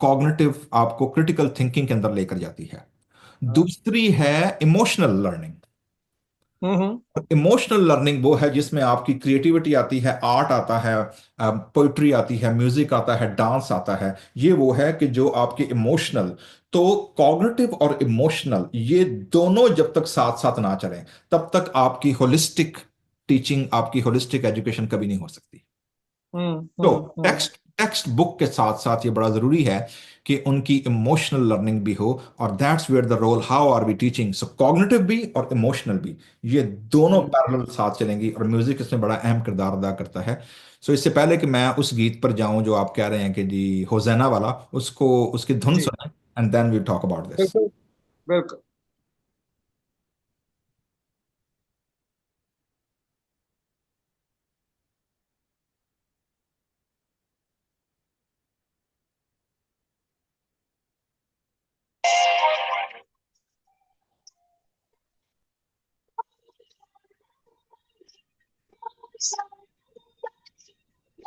कॉग्निटिव, आपको क्रिटिकल थिंकिंग के अंदर लेकर जाती है। हाँ दूसरी है इमोशनल लर्निंग। हम्म इमोशनल लर्निंग वो है जिसमें आपकी क्रिएटिविटी आती है, आर्ट आता है, पोइट्री आती है, म्यूजिक आता है, डांस आता है। ये वो है कि जो आपके इमोशनल, तो कॉग्निटिव और इमोशनल ये दोनों जब तक साथ साथ ना चलें तब तक आपकी होलिस्टिक टीचिंग, आपकी होलिस्टिक एजुकेशन कभी नहीं हो सकती। तो हम्म टेक्स्ट टेक्स्ट बुक के साथ साथ ये बड़ा जरूरी है कि उनकी इमोशनल लर्निंग भी हो, और that's where the role how are we teaching. So cognitive भी और इमोशनल भी, ये दोनों हम्म पैरेलल साथ चलेंगी, और म्यूजिक इसमें बड़ा अहम किरदार अदा करता है। सो इससे पहले कि मैं उस गीत पर जाऊं जो आप कह रहे हैं कि जी होज़ैना वाला, उसको उसकी धुन जी सुनाएं and then we talk about this. बिल्कुल बिल्कुल।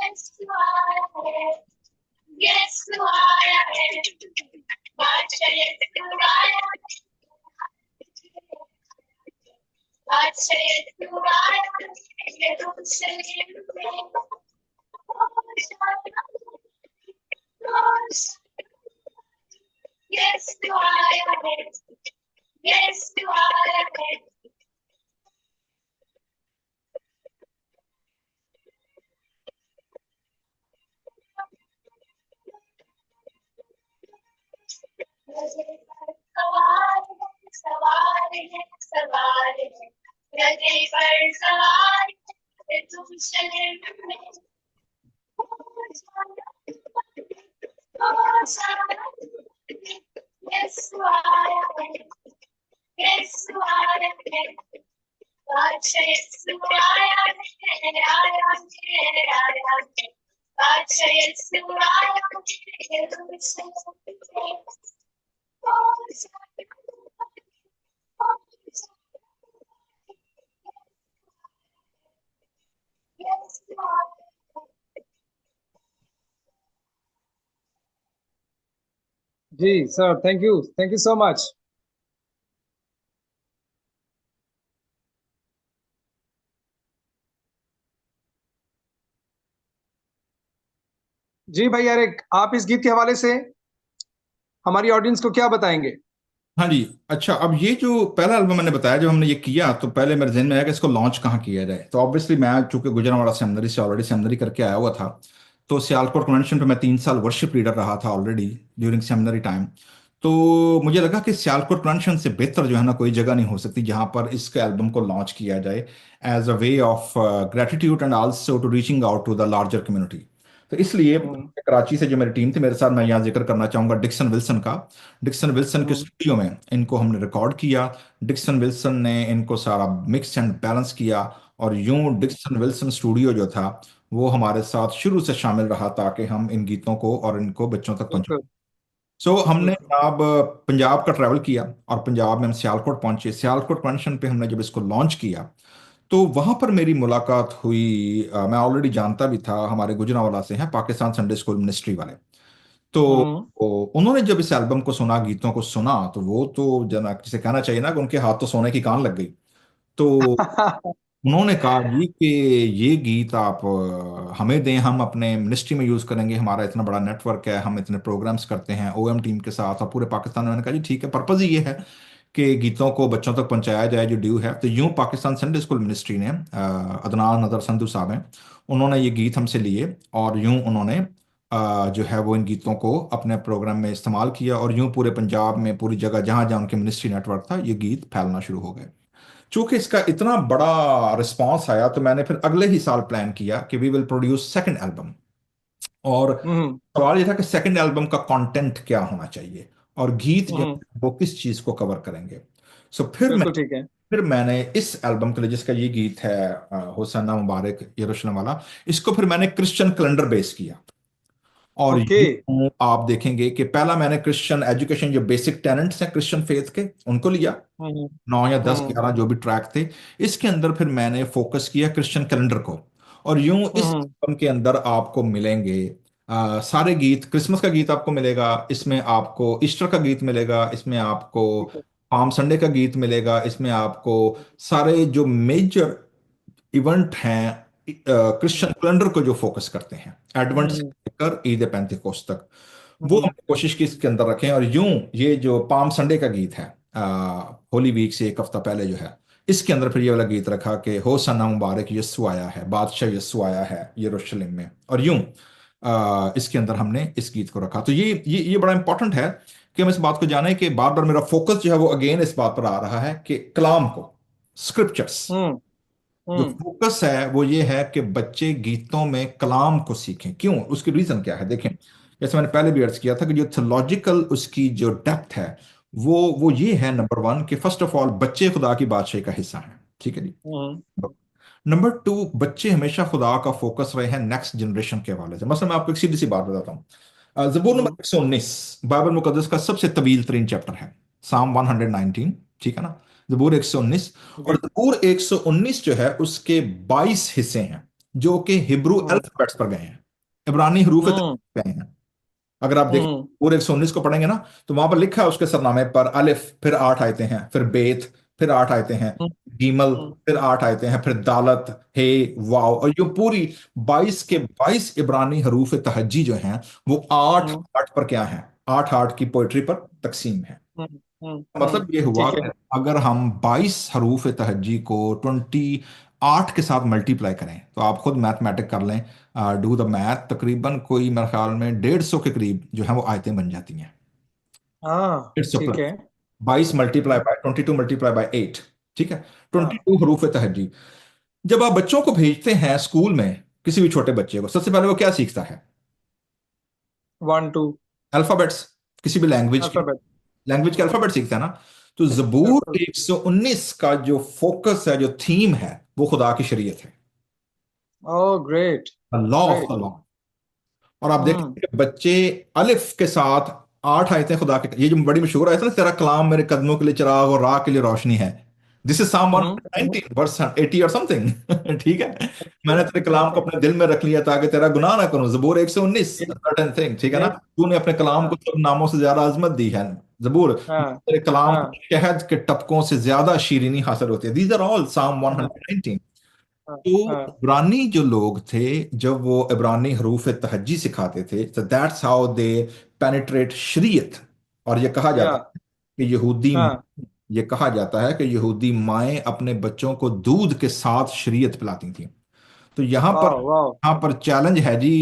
Yes, you are. Yes, you are. Watch it, you are. Watch it, you are. You don't say anything. Yes, तू आया है, यस तू आया है। सवार है, सवार है, सवार है, गधे पर सवार है, तुम शहर में यस आया है, यस आया है, बादशाह यस आया है, आया है, आया है, बादशाह यस आया है, तुम शहर में जी sir, thank you so much. जी भाई यारिक, आप इस गीत के हवाले से हमारी ऑडियंस को क्या बताएंगे? हाँ जी। अच्छा, अब ये जो पहला एल्बम मैंने बताया, जब हमने ये किया तो पहले मेरे जहन में आया कि इसको लॉन्च कहाँ किया जाए। तो ऑब्वियसली मैं चूंकि गुजरांवाला सेमिनरी से ऑलरेडी सेमिनरी करके आया हुआ था, तो सियालकोट कन्वेंशन पे मैं 3 साल वर्शिप लीडर रहा था ऑलरेडी ड्यूरिंग सेमिनरी टाइम। तो मुझे लगा कि सियालकोट कन्वेंशन से बेहतर जो है ना कोई जगह नहीं हो सकती जहां पर इसके एल्बम को लॉन्च किया जाए, as a way of gratitude and also to reaching out to the larger community. तो इसलिए हम्म। कराची से जो मेरी टीम थी मेरे साथ, मैं यहाँ जिक्र करना चाहूंगा डिक्सन विल्सन का। डिक्सन विल्सन के हम्म। स्टूडियो में इनको हमने रिकॉर्ड किया। डिक्सन विल्सन ने इनको सारा मिक्स एंड बैलेंस किया, और यूं डिक्सन विल्सन स्टूडियो जो था वो हमारे साथ शुरू से शामिल रहा ताकि हम इन गीतों को और इनको बच्चों तक पहुंचाएं। बिल्कुल। सो हमने बिल्कुल। अब पंजाब का ट्रैवल किया, और पंजाब में हम सियालकोट पहुंचे। सियालकोट कन्वेंशन पे हमने जब इसको लॉन्च किया तो वहां पर मेरी मुलाकात हुई। मैं ऑलरेडी जानता भी था, हमारे गुजरांवाला से हैं, पाकिस्तान संडे स्कूल मिनिस्ट्री वाले। तो हम्म। उन्होंने जब इस एल्बम को सुना, गीतों को सुना, तो वो तो जना जिसे कहना चाहिए ना कि उनके हाथ तो सोने की कान लग गई। तो उन्होंने कहा जी कि ये गीत आप हमें दें, हम अपने मिनिस्ट्री में यूज करेंगे, हमारा इतना बड़ा नेटवर्क है, हम इतने प्रोग्राम्स करते हैं ओएम टीम के साथ और पूरे पाकिस्तान में। मैंने कहा जी ठीक है, पर्पज ही ये है कि गीतों को बच्चों तक पहुंचाया जाए जो ड्यू है। तो यूं पाकिस्तान संडे स्कूल मिनिस्ट्री ने, अदनान नदर संधू साहब हैं, उन्होंने ये गीत हमसे लिए, और यूं उन्होंने जो है वो इन गीतों को अपने प्रोग्राम में इस्तेमाल किया, और यूं पूरे पंजाब में पूरी जगह जहां जहां उनके मिनिस्ट्री नेटवर्क था ये गीत फैलना शुरू हो गए। चूंकि इसका इतना बड़ा रिस्पांस आया तो मैंने फिर अगले ही साल प्लान किया कि we will produce second album. और हम्म। सवाल ये था कि सेकंड एल्बम का कंटेंट क्या होना चाहिए, और गीत जो हम्म। है वो किस चीज को कवर करेंगे। सो फिर बिल्कुल ठीक है। मैंने इस एल्बम के लिए, जिसका ये गीत है होसन्ना मुबारक यरूशलेम वाला, इसको फिर मैंने क्रिश्चियन कैलेंडर बेस किया। और ओके। यूं आप देखेंगे कि पहला मैंने क्रिश्चियन एजुकेशन, जो बेसिक टेनेंट्स हैं क्रिश्चियन फेथ के, उनको लिया, हम्म। 9 या 10 11 जो भी ट्रैक थे। इसके अंदर फिर मैंने फोकस किया क्रिश्चियन कैलेंडर को। और यूं इस हम्म। एल्बम के अंदर आपको मिलेंगे सारे गीत। क्रिसमस का गीत आपको मिलेगा, इसमें आपको ईस्टर का गीत मिलेगा, इसमें आपको पाम संडे का गीत मिलेगा, इसमें आपको सारे जो मेजर इवेंट हैं क्रिश्चियन कैलेंडर को जो फोकस करते हैं, एडवेंट से हम्म। लेकर ईद पेंतिकोस्त तक, वो हम्म। हमने कोशिश की इसके अंदर रखें। और यूं ये जो पाम संडे का गीत है, होली वीक से एक हफ्ता पहले जो है, इसके अंदर फिर ये वाला गीत रखा कि हो सना मुबारक यस्सु आया है, बादशाह यस्सु आया है यरूशलेम में। और यूं इसके अंदर हमने इस गीत को रखा। तो ये बड़ा इंपॉर्टेंट है कि हम इस बात को जाने कि बार बार मेरा फोकस जो है वो अगेन इस बात पर आ रहा है कि कलाम को, स्क्रिप्चर्स, हम्म। जो हम्म। फोकस है वो ये है कि बच्चे गीतों में कलाम को सीखें। क्यों? उसकी रीजन क्या है, देखें। जैसे मैंने पहले भी अर्ज किया था कि जो थियोलॉजिकल उसकी जो डेप्थ है वो ये है, नंबर वन, कि फर्स्ट ऑफ ऑल बच्चे खुदा की बादशाही का हिस्सा हैं। ठीक है जी। हम्म। नंबर टू, बच्चे हमेशा खुदा का फोकस रहे हैं नेक्स्ट जनरेशन के हवाले से। मतलब मैं आपको एक सीधी सी बात बताता हूँ। जबूर नंबर हम्म। 119 बाइबल मुकद्दस का सबसे तवील तरीन चैप्टर है, साम 119, ठीक है ना, जबूर 119। और जी। जबूर 119 जो है उसके 22 हिस्से हैं जो कि हिब्रू हम्म। अल्फाबेट्स पर गए हैं, इब्रानी हरूफ हम्म। गए हैं। अगर आप देखें हम्म। पूरे 119 को पढ़ेंगे ना, तो वहां पर लिखा है उसके सरनामे पर अलिफ, फिर 8 आयतें हैं, फिर बेत, फिर 8 आयतें हैं, गीमल, हम्म। फिर 8 आयतें हैं, फिर दालत, हे, वाव। और ये पूरी 22 के 22 इब्रानी हरूफ तहज्जी जो हैं वो आठ हम्म। आठ पर क्या है, 8 8 की पोइट्री पर तकसीम है। मतलब ये हुआ ठीक है। कि अगर हम 22 हरूफ तहज्जी को 28 के साथ मल्टीप्लाई करें तो आप खुद मैथमेटिक कर लें, डू द मैथ, तकरीबन कोई मेरे ख्याल में 150 के करीब जो है वो आयतें बन जाती हैं। हाँ 150 ठीक है। Plus 22 multiply by 22 multiply by 8, ठीक है, 22 हरूफ तहज्जी। जब आप बच्चों को भेजते हैं स्कूल में, किसी भी छोटे बच्चे को सबसे पहले वो क्या सीखता है? 1 2 अल्फाबेट्स, किसी भी अल्फाबेट। लैंग्वेज के अल्फाबेट सीखता है ना। तो जबूर बिल्कुल। 119 का जो फोकस है, जो थीम है, वो खुदा की शरीयत है, oh great. Law of great. The law. और आप हम्म। देखेंगे कि बच्चे अलिफ के साथ 8 आयतें खुदा के, ये जो बड़ी मशहूर आयत है ना, तेरा कलाम मेरे कदमों के लिए चिराग और राह के लिए रोशनी है, दिस इज साम हम्म। 119 वर्स 80 और समथिंग ठीक है। मैंने तेरे कलाम को अच्छा। अपने दिल में रख लिया ताकि तेरा गुनाह ना करूं, जबूर 119 सर्टेन थिंग, ठीक है ना। ये। तूने अपने कलाम हाँ को सब नामों से ज्यादा अजमत दी है, जबूर, हाँ तेरे कलाम को हाँ शहद के टपकों से ज्यादा शीरीनी हासिल होती है, दीज आर ऑल साम हाँ 119। हाँ तो हाँ। इब्रानी जो लोग थे, जब वो इब्रानी हरूफ तहज्जी सिखाते थे, तो दैट्स हाउ दे पेनिट्रेट शरीयत। और ये कहा या। जाता है कि यहूदी, हाँ। ये कहा जाता है कि यहूदी माएं अपने बच्चों को दूध के साथ शरीयत पिलाती थी। तो वाह वाह। यहाँ पर चैलेंज है जी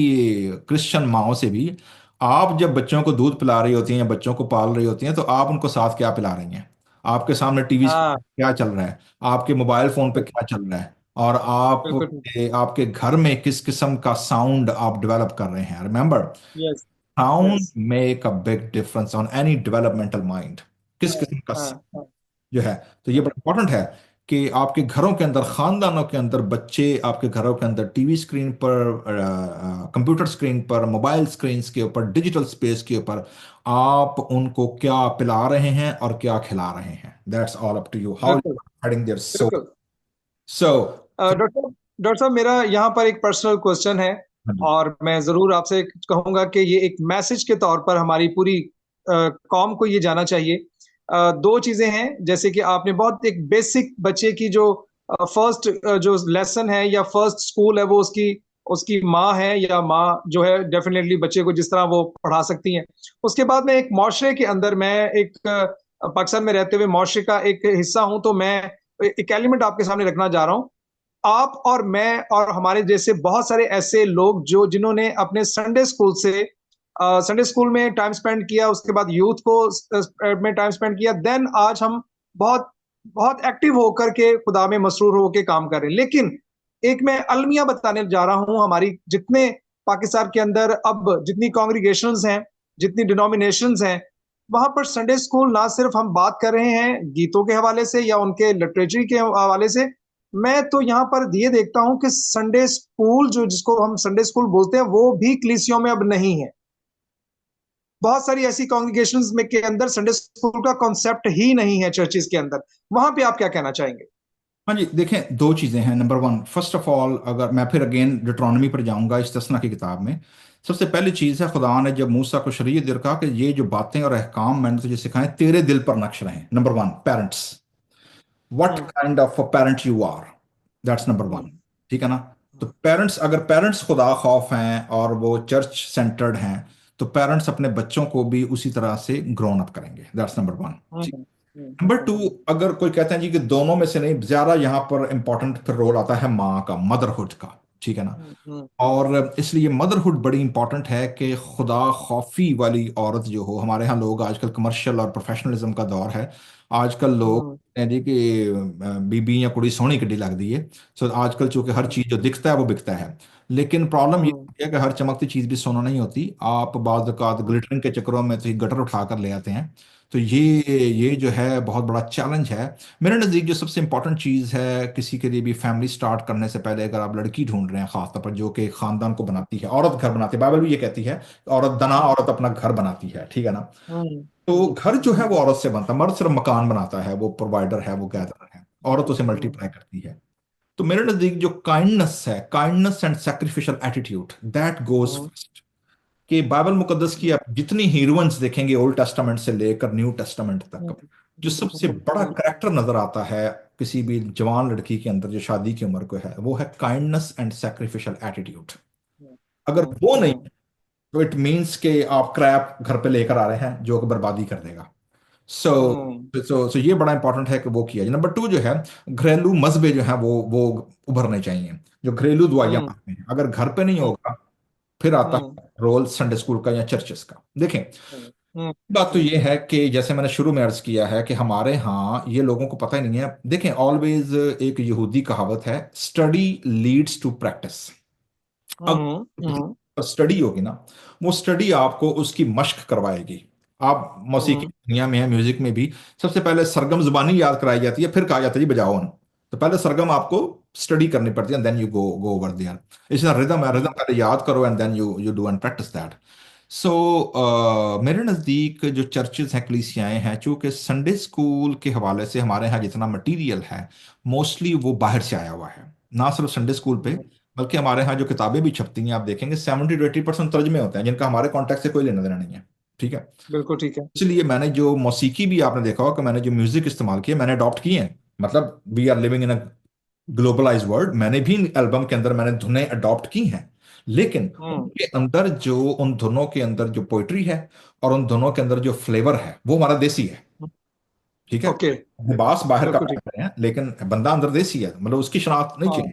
क्रिश्चियन माओं से भी। आप जब बच्चों को दूध पिला रही होती हैं या बच्चों को पाल रही होती हैं, तो आप उनको साथ क्या पिला रही हैं? आपके सामने टीवी हाँ क्या चल रहा है, आपके मोबाइल फोन पे क्या चल रहा है, और बिल्कुल। आपके घर में किस किस्म का साउंड आप डेवलप कर रहे हैं? Remember, yes sound yes. Make a big difference on any developmental mind. किस हाँ किस्म का हाँ हाँ जो है, तो ये बड़ा इंपॉर्टेंट है कि आपके घरों के अंदर, खानदानों के अंदर, बच्चे आपके घरों के अंदर टीवी स्क्रीन पर, कंप्यूटर स्क्रीन पर, मोबाइल स्क्रीन के ऊपर, डिजिटल स्पेस के ऊपर आप उनको क्या पिला रहे हैं और क्या खिला रहे हैं, that's all up to you, how बिल्कुल यू फीडिंग देयर सोल। बिल्कुल। सो डॉक्टर साहब मेरा यहाँ पर एक पर्सनल क्वेश्चन है, और मैं जरूर आपसे कहूंगा कि ये एक मैसेज के तौर पर हमारी पूरी कौम को ये जाना चाहिए। दो चीजें हैं, जैसे कि आपने बहुत एक बेसिक बच्चे की जो फर्स्ट जो लेसन है या फर्स्ट स्कूल है वो उसकी उसकी माँ है, या माँ जो है डेफिनेटली बच्चे को जिस तरह वो पढ़ा सकती हैं। उसके बाद में एक माशरे के अंदर, मैं एक पाकिस्तान में रहते हुए माशरे का एक हिस्सा हूं, तो मैं एक एलिमेंट आपके सामने रखना चाह रहा हूं। आप और मैं और हमारे जैसे बहुत सारे ऐसे लोग जो जिन्होंने अपने संडे स्कूल से संडे स्कूल में टाइम स्पेंड किया, उसके बाद यूथ को में टाइम स्पेंड किया, देन आज हम बहुत बहुत एक्टिव होकर के खुदा में मसरूर होकर काम कर रहे हैं। लेकिन एक मैं अलमिया बताने जा रहा हूं, हमारी जितने पाकिस्तान के अंदर अब जितनी कॉन्ग्रीगेशंस हैं, जितनी डिनोमिनेशंस हैं, वहां पर संडे स्कूल ना सिर्फ हम बात कर रहे हैं गीतों के हवाले से या उनके लिटरेचर के हवाले से, मैं तो यहाँ पर ये देखता हूं कि संडे स्कूल जो जिसको हम संडे स्कूल बोलते हैं वो भी कलीसियों में अब नहीं है। बहुत सारी ऐसी कॉन्ग्रीगेशंस में के अंदर संडे स्कूल का कॉन्सेप्ट ही नहीं है चर्चिस के अंदर। वहां पे आप क्या कहना चाहेंगे? हाँ जी, देखें, दो चीज़ें हैं। Number one, first of all, अगर मैं फिर अगेन डिट्रॉनमी पर जाऊंगा, इस्तिस्ना की किताब में सबसे पहली चीज़ है, खुदा ने जब मूसा को शरीयत दे रखा कि ये जो बातें और अहकाम मैंने तुझे सिखाए तेरे दिल पर नक्श रहें। Number one, parents, what hmm kind of a parent you are, that's number one, hmm ठीक है ना। तो पेरेंट्स, अगर पेरेंट्स खुदा खौफ हैं और वो चर्च सेंटर्ड हैं, तो पेरेंट्स अपने बच्चों को भी उसी तरह से ग्रोन अप करेंगे, that's number one. Hmm number two, hmm अगर कोई कहते हैं जी कि दोनों में से नहीं, ज्यादा यहाँ पर इंपॉर्टेंट फिर रोल आता है माँ का, मदरहुड का, ठीक है ना। और इसलिए मदरहुड बड़ी इंपॉर्टेंट है कि खुदा खौफी वाली औरत जो हो, हमारे यहाँ लोग आजकल कमर्शियल और प्रोफेशनलिज्म का दौर है, आजकल लोग हम्म कहते हैं जी कि बीबी या कुड़ी सोहनी किड्डी लगती है। सो आजकल चूंकि हर चीज़ जो दिखता है वो बिकता है, लेकिन प्रॉब्लम ये हम्म होती है कि हर चमकती चीज़ भी सोना नहीं होती। आप बाज़ औक़ात ग्लिटरिंग के चक्करों में तो गटर उठा कर ले आते हैं। तो ये जो है बहुत बड़ा चैलेंज है। मेरे नज़दीक जो सबसे इंपॉर्टेंट चीज़ है किसी के लिए भी फैमिली स्टार्ट करने से पहले, अगर आप लड़की ढूंढ रहे हैं खासतौर पर जो कि खानदान को बनाती है, औरत घर बनाती है, बाइबल भी ये कहती है औरत दना, औरत अपना घर बनाती है, ठीक है ना। तो घर जो है वो औरत से बनता है, मर्द सिर्फ मकान बनाता है, वो प्रोवाइडर है, वो गैदरर है, औरत उसे मल्टीप्लाई करती है। तो मेरे नज़दीक जो काइंडनेस है, kindness and sacrificial attitude, that goes first. कि बाइबल मुकद्दस की आप जितनी हीरोइंस देखेंगे ओल्ड टेस्टामेंट से लेकर न्यू टेस्टामेंट तक, जो सबसे बड़ा करेक्टर नजर आता है किसी भी जवान लड़की के अंदर जो शादी की उम्र को है, वो है काइंडनेस एंड सैक्रिफिशियल एटीट्यूड। अगर वो नहीं, तो इट मीन्स कि आप क्रैप घर पे लेकर आ रहे हैं जो कि बर्बादी कर देगा। सो हम्म सो ये बड़ा इंपॉर्टेंट है कि वो किया जाए। नंबर टू जो है, घरेलू मसबे जो है वो उभरने चाहिए, जो घरेलू दुआइयां हम्म मांगते हैं। अगर घर पे नहीं हम्म होगा, फिर आता हम्म है रोल संडे स्कूल का या चर्चेस का। देखें, हम्म हम्म बात तो हम्म ये है कि जैसे मैंने शुरू में अर्ज किया है कि हमारे यहाँ ये लोगों को पता ही नहीं है। देखें, ऑलवेज एक यहूदी कहावत है, स्टडी लीड्स टू प्रैक्टिस। हम्म हम्म अगर स्टडी होगी ना, वो स्टडी आपको उसकी मश्क करवाएगी। आप मौसीकी हम्म की दुनिया में है, म्यूजिक में भी सबसे पहले सरगम जुबानी याद कराई जाती है, फिर कहा जाता है जी बजाओ ना। तो पहले सरगम आपको स्टडी करनी पड़ती है, then you go go over there. इस तरह रिदम है, रिदम हम्म पहले याद करो and then you do and practise that. So मेरे नज़दीक जो चर्चेज हैं, कलीसियाएं हैं, चूंकि संडे स्कूल के हवाले से हमारे यहाँ जितना मटेरियल है मोस्टली वो बाहर से आया हुआ है। ना सिर्फ संडे स्कूल पे, बल्कि हमारे यहाँ जो किताबें भी छपती हैं आप देखेंगे 70 to 80% तर्जमे होते हैं जिनका हमारे कॉन्टेक्ट से कोई लेना देना नहीं है। ठीक है। बिल्कुल ठीक है। इसलिए मैंने जो मौसीकी भी आपने देखा होगा कि मैंने जो म्यूजिक इस्तेमाल किया मैंने अडॉप्ट किए हैं। मतलब we are living in a globalize world, मैंने भी एल्बम के अंदर मैंने धुनें अडॉप्ट की हैं। लेकिन हम्म उनके अंदर जो, उन धुनों के अंदर जो पोइट्री है और उन धुनों के अंदर जो फ्लेवर है वो हमारा देसी है। ठीक है। ओके। लिबास बाहर का बिल्कुल ठीक। पहन रहे हैं लेकिन बंदा अंदर देसी है, मतलब उसकी शनाख्त नहीं हाँ चाहिए।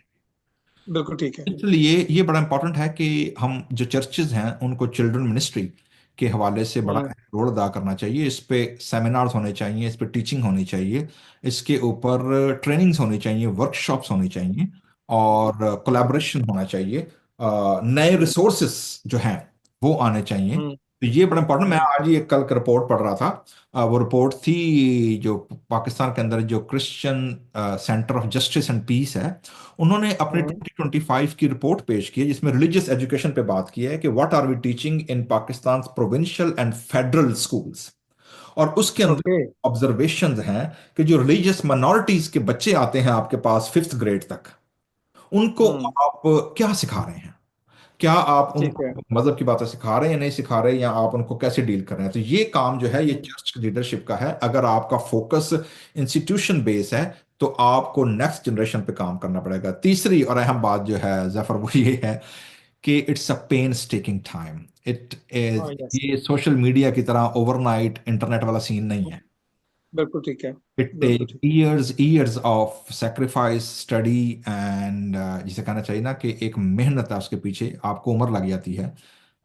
बिल्कुल ठीक है। इसलिए ये बड़ा इंपॉर्टेंट है कि हम जो चर्चेज हैं उनको चिल्ड्रन मिनिस्ट्री के हवाले से बड़ा हम्म रोल अदा करना चाहिए। इस पे सेमिनार्स होने चाहिए, इस पे टीचिंग होनी चाहिए, इसके ऊपर ट्रेनिंग्स होनी चाहिए, वर्कशॉप्स होनी चाहिए, और कोलैबोरेशन होना चाहिए। नए रिसोर्सेस जो हैं वो आने चाहिए। हम्म तो ये बड़ा इंपॉर्टेंट। मैं हम्म आज ही एक कल का रिपोर्ट पढ़ रहा था। वो रिपोर्ट थी जो पाकिस्तान के अंदर जो Christian centre of justice and peace है, उन्होंने अपने हम्म 2025 की रिपोर्ट पेश की है जिसमें रिलीजियस एजुकेशन पे बात की है कि what are we teaching in Pakistan provincial and federal schools. और उसके अंदर ओके। ऑब्जर्वेशंस हैं कि जो रिलीजियस माइनॉरिटीज के बच्चे आते हैं आपके पास 5th ग्रेड तक, उनको हम्म आप क्या सिखा रहे हैं? क्या आप ठीक है। उनको मजहब की बातें सिखा रहे हैं या नहीं सिखा रहे हैं, या आप उनको कैसे डील कर रहे हैं? तो ये काम जो है ये हम्म चर्च लीडरशिप का है। अगर आपका फोकस इंस्टीट्यूशन बेस है तो आपको नेक्स्ट जनरेशन पे काम करना पड़ेगा। तीसरी और अहम बात जो है जफर वो ये है कि it's a pain taking time. It हाँ इज, यस। ये सोशल मीडिया की तरह ओवरनाइट इंटरनेट वाला सीन नहीं है। बिल्कुल ठीक है। इट बिल्कुल टेक ठीक। Years of sacrifice, study and, जिसे कहना चाहिए ना कि एक मेहनत है उसके पीछे, आपको उम्र लग जाती है,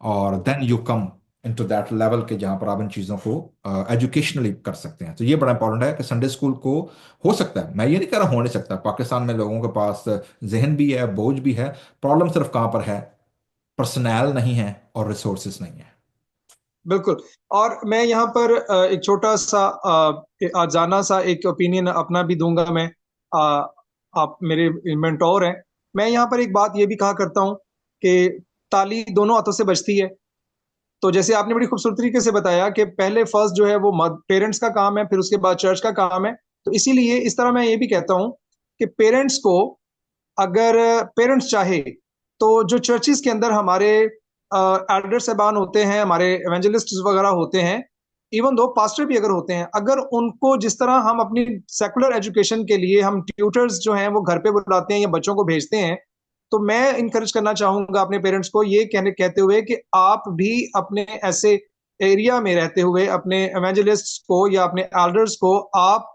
और then you come into that level के जहां पर आप इन चीज़ों को एजुकेशनली कर सकते हैं। तो ये बड़ा इंपॉर्टेंट है कि संडे स्कूल को, हो सकता है, मैं ये नहीं कह रहा हो नहीं सकता, पाकिस्तान में लोगों के पास जहन भी है, बोझ भी है। प्रॉब्लम सिर्फ कहाँ पर है? पर्सनैल नहीं है और रिसोर्सेज नहीं है। बिल्कुल। और मैं यहाँ पर एक छोटा सा जाना सा एक ओपिनियन अपना भी दूंगा मैं। अ, आप मेरे मेंटोर हैं। मैं यहाँ पर एक बात ये भी कहा करता हूँ कि ताली दोनों हाथों से बजती है। तो जैसे आपने बड़ी खूबसूरत तरीके से बताया कि पहले फर्स्ट जो है वो पेरेंट्स का काम है, फिर उसके बाद चर्च का काम है। तो इसीलिए इस तरह मैं ये भी कहता हूँ कि पेरेंट्स को, अगर पेरेंट्स चाहे तो जो चर्चिस के अंदर हमारे एल्डर साहबान होते हैं, हमारे एवेंजलिस्ट वगैरह होते हैं, इवन दो पास्टर भी अगर होते हैं, अगर उनको जिस तरह हम अपनी सेकुलर एजुकेशन के लिए हम ट्यूटर्स जो हैं वो घर पे बुलाते हैं या बच्चों को भेजते हैं, तो मैं इनकरेज करना चाहूंगा अपने पेरेंट्स को ये कहते हुए कि आप भी अपने ऐसे एरिया में रहते हुए अपने एवेंजलिस्ट को या अपने एल्डर्स को आप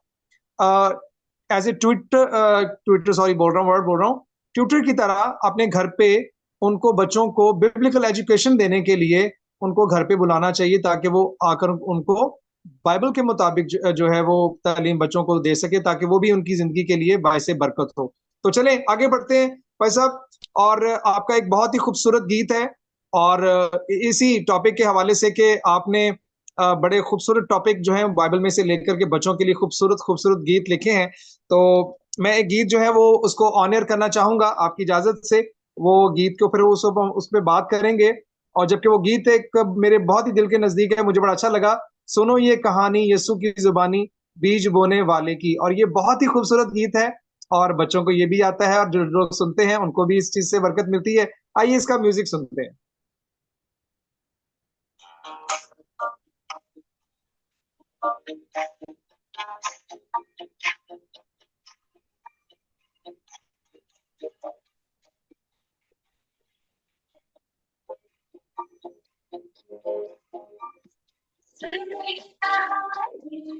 as a Twitter Twitter sorry बोल रहा हूँ, वर्ड बोल रहा हूँ, ट्यूटर की तरह अपने घर पे उनको बच्चों को बिब्लिकल एजुकेशन देने के लिए उनको घर पे बुलाना चाहिए, ताकि वो आकर उनको बाइबल के मुताबिक जो है वो तालीम बच्चों को दे सके, ताकि वो भी उनकी जिंदगी के लिए बायसे बरकत हो। तो चलें आगे बढ़ते हैं भाई साहब। और आपका एक बहुत ही खूबसूरत गीत है, और इसी टॉपिक के हवाले से कि आपने बड़े खूबसूरत टॉपिक जो है बाइबल में से लेकर के बच्चों के लिए खूबसूरत खूबसूरत गीत लिखे हैं। तो मैं एक गीत जो है वो उसको ऑनर करना चाहूंगा आपकी इजाजत से। वो गीत के ऊपर उस पर बात करेंगे। और जबकि वो गीत एक मेरे बहुत ही दिल के नजदीक है, मुझे बड़ा अच्छा लगा। सुनो ये कहानी यीशु की जुबानी, बीज बोने वाले की। और ये बहुत ही खूबसूरत गीत है, और बच्चों को ये भी आता है, और जो लोग सुनते हैं उनको भी इस चीज से बरकत मिलती है। आइए इसका म्यूजिक सुनते हैं।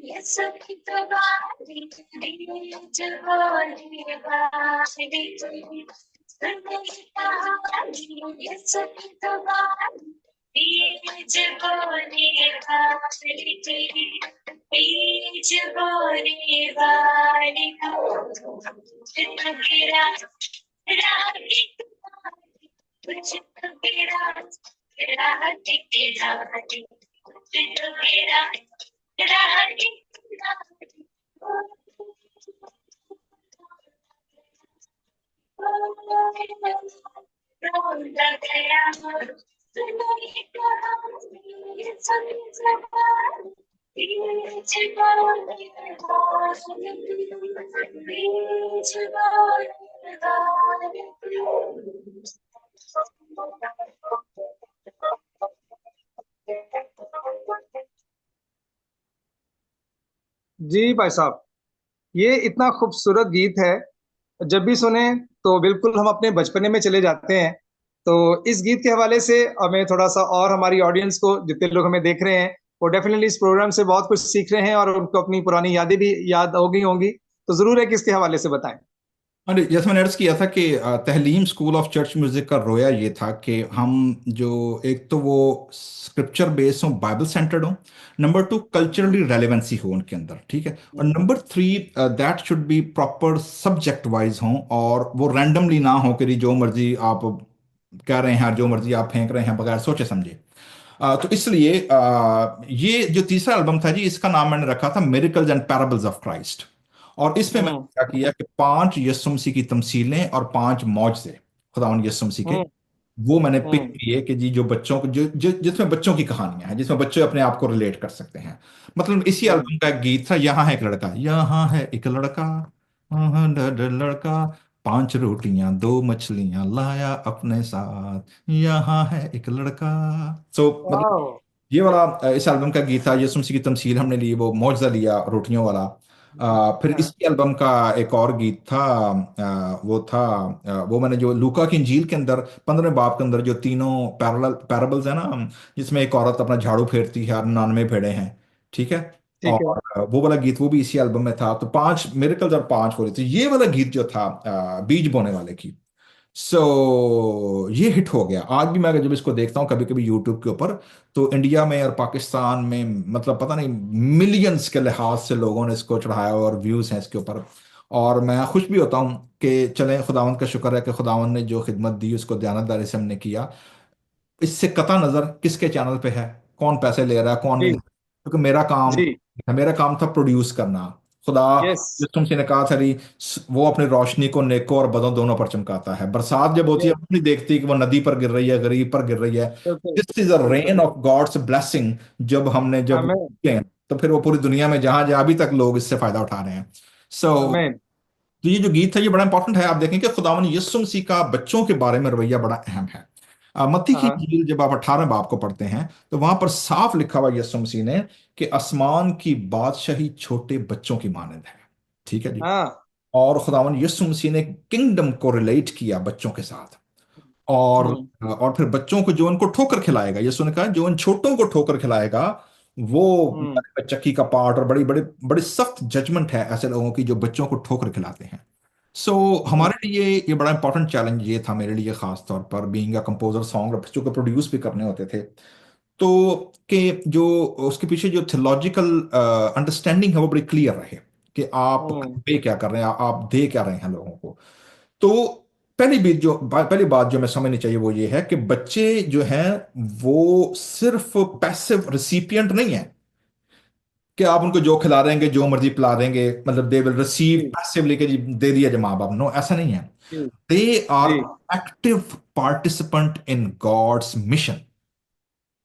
ये सभी तो बारी बीच बोले बारी ये सभी तो बारी बीच बोले बारी बीच बोले बारी गिरा रानी कुछ तो गिरा रानी रानी कुछ तो गिरा रानी रोंदा गया सुनो ये कहानी ये सभी जबान बीच बोले बीच बोले जी भाई साहब, ये इतना खूबसूरत गीत है। जब भी सुने तो बिल्कुल हम अपने बचपने में चले जाते हैं। तो इस गीत के हवाले से हमें थोड़ा सा, और हमारी ऑडियंस को, जितने लोग हमें देख रहे हैं, वो डेफिनेटली इस प्रोग्राम से बहुत कुछ सीख रहे हैं और उनको अपनी पुरानी यादें भी याद होगी होंगी। तो जरूर है कि इसके हवाले से बताएं। अरे जैसे मैंने अर्ज किया था कि तहलीम स्कूल ऑफ चर्च म्यूजिक का रोया ये था कि हम जो एक तो वो स्क्रिप्चर बेस हो, बाइबल सेंटर्ड हो, नंबर टू कल्चरली रेलेवेंसी हो उनके अंदर, ठीक है, और number three that should be proper subject wise हो, और वो रैंडमली ना हो कि जो मर्जी आप कह रहे हैं, जो मर्जी आप फेंक रहे हैं बगैर सोचे समझे। तो इसलिए ये जो तीसरा एल्बम था जी, इसका नाम मैंने रखा था miracles and parables of Christ. और इसमें मैंने हम्म। क्या किया कि 5 यीशु मसीह की तमसीलें और 5 मौजज़े खुदावंद यीशु मसीह के, हम्म। वो मैंने पिक हम्म। किए कि जी जो बच्चों को जिसमें बच्चों की कहानियां हैं, जिसमें बच्चे अपने आप को रिलेट कर सकते हैं। मतलब इसी हम्म। एल्बम का एक गीत था, यहाँ है एक लड़का, यहाँ है एक लड़का, वहाँ लड़का, 5 रोटियां 2 मछलियां लाया अपने साथ, यहाँ है एक लड़का। सो मतलब वाह। ये वाला इस एल्बम का गीत था, यीशु मसीह की तमसील हमने ली, वो मुआवजा लिया रोटियों वाला। फिर हाँ। इसी एल्बम का एक और गीत था, वो था, वो मैंने जो लूका की इंजील के अंदर 15वें बाब के अंदर जो तीनों पैराबल्स है ना, जिसमें एक औरत अपना झाड़ू फेरती है और 99 भेड़े हैं, ठीक है, ठीक है। और वो वाला गीत वो भी इसी एल्बम में था। तो 5 मिरेकल्स और 5 वो थे। ये वाला गीत जो था बीज बोने वाले की, ये हिट हो गया। आज भी मैं जब इसको देखता हूँ कभी कभी यूट्यूब के ऊपर, तो इंडिया में और पाकिस्तान में मतलब पता नहीं मिलियंस के लिहाज से लोगों ने इसको चढ़ाया और व्यूज हैं इसके ऊपर। और मैं खुश भी होता हूँ कि चलें, खुदावंद का शुक्र है कि खुदावंद ने जो खिदमत दी उसको दयानतदारी से हमने किया। इससे कता नजर किसके चैनल पे है, कौन पैसे ले रहा है, कौन नहीं ले जी। रहा है, क्योंकि जी। मेरा काम था प्रोड्यूस करना। खुदा यस। जिस तुमसे ने कहा था री, वो अपनी रोशनी को नेको और बदों दोनों पर चमकाता है। बरसात जब होती है यस। वो नहीं देखती कि वो नदी पर गिर रही है, गरीब पर गिर रही है। बिल्कुल। दिस इज अ बिल्कुल। Rain of God's blessing. जब आमेन। किए हैं, तो फिर वो पूरी दुनिया में जहां जहां अभी तक लोग इससे फायदा उठा रहे हैं। सो आमेन। तो ये जो गीत है ये बड़ा इंपॉर्टेंट है। आप देखें कि खुदावन यीशु मसीह का बच्चों के बारे में रवैया बड़ा अहम है। मत्ती की हाँ। इंजील जब आप 18 बाब को पढ़ते हैं तो वहां पर साफ लिखा हुआ यीशु मसीह ने कि आसमान की बादशाही छोटे बच्चों की मानद है, ठीक है जी। हाँ। और खुदावन यीशु मसीह ने किंगडम को रिलेट किया बच्चों के साथ। और हम्म। और फिर बच्चों को जो उनको ठोकर खिलाएगा, यीशु ने कहा जो उन छोटों को ठोकर खिलाएगा वो हम्म। चक्की का पार्ट, और बड़ी बड़ी बड़ी सख्त जजमेंट है ऐसे लोगों की जो बच्चों को ठोकर खिलाते हैं। हम्म। हमारे लिए ये बड़ा इंपॉर्टेंट चैलेंज ये था, मेरे लिए खास तौर पर, बीइंग अ कंपोजर, सॉन्ग बच्चों को प्रोड्यूस भी करने होते थे। तो कि जो उसके पीछे जो थियोलॉजिकल अंडरस्टैंडिंग है वो बड़ी क्लियर रहे कि आप हम्म। कन्वे क्या कर रहे हैं, आप दे क्या रहे हैं लोगों को। तो पहली बात जो हमें समझनी चाहिए वो ये है कि बच्चे जो हैं वो सिर्फ पैसिव रिसिपिएंट नहीं है कि आप उनको जो खिला देंगे जो मर्जी पिला देंगे, मतलब दे विल रिसीव जी। पैसिवली कि जी दे दिया जो माँ बाप। नो, ऐसा नहीं है। जी। दे आर जी। Active participant in God's mission.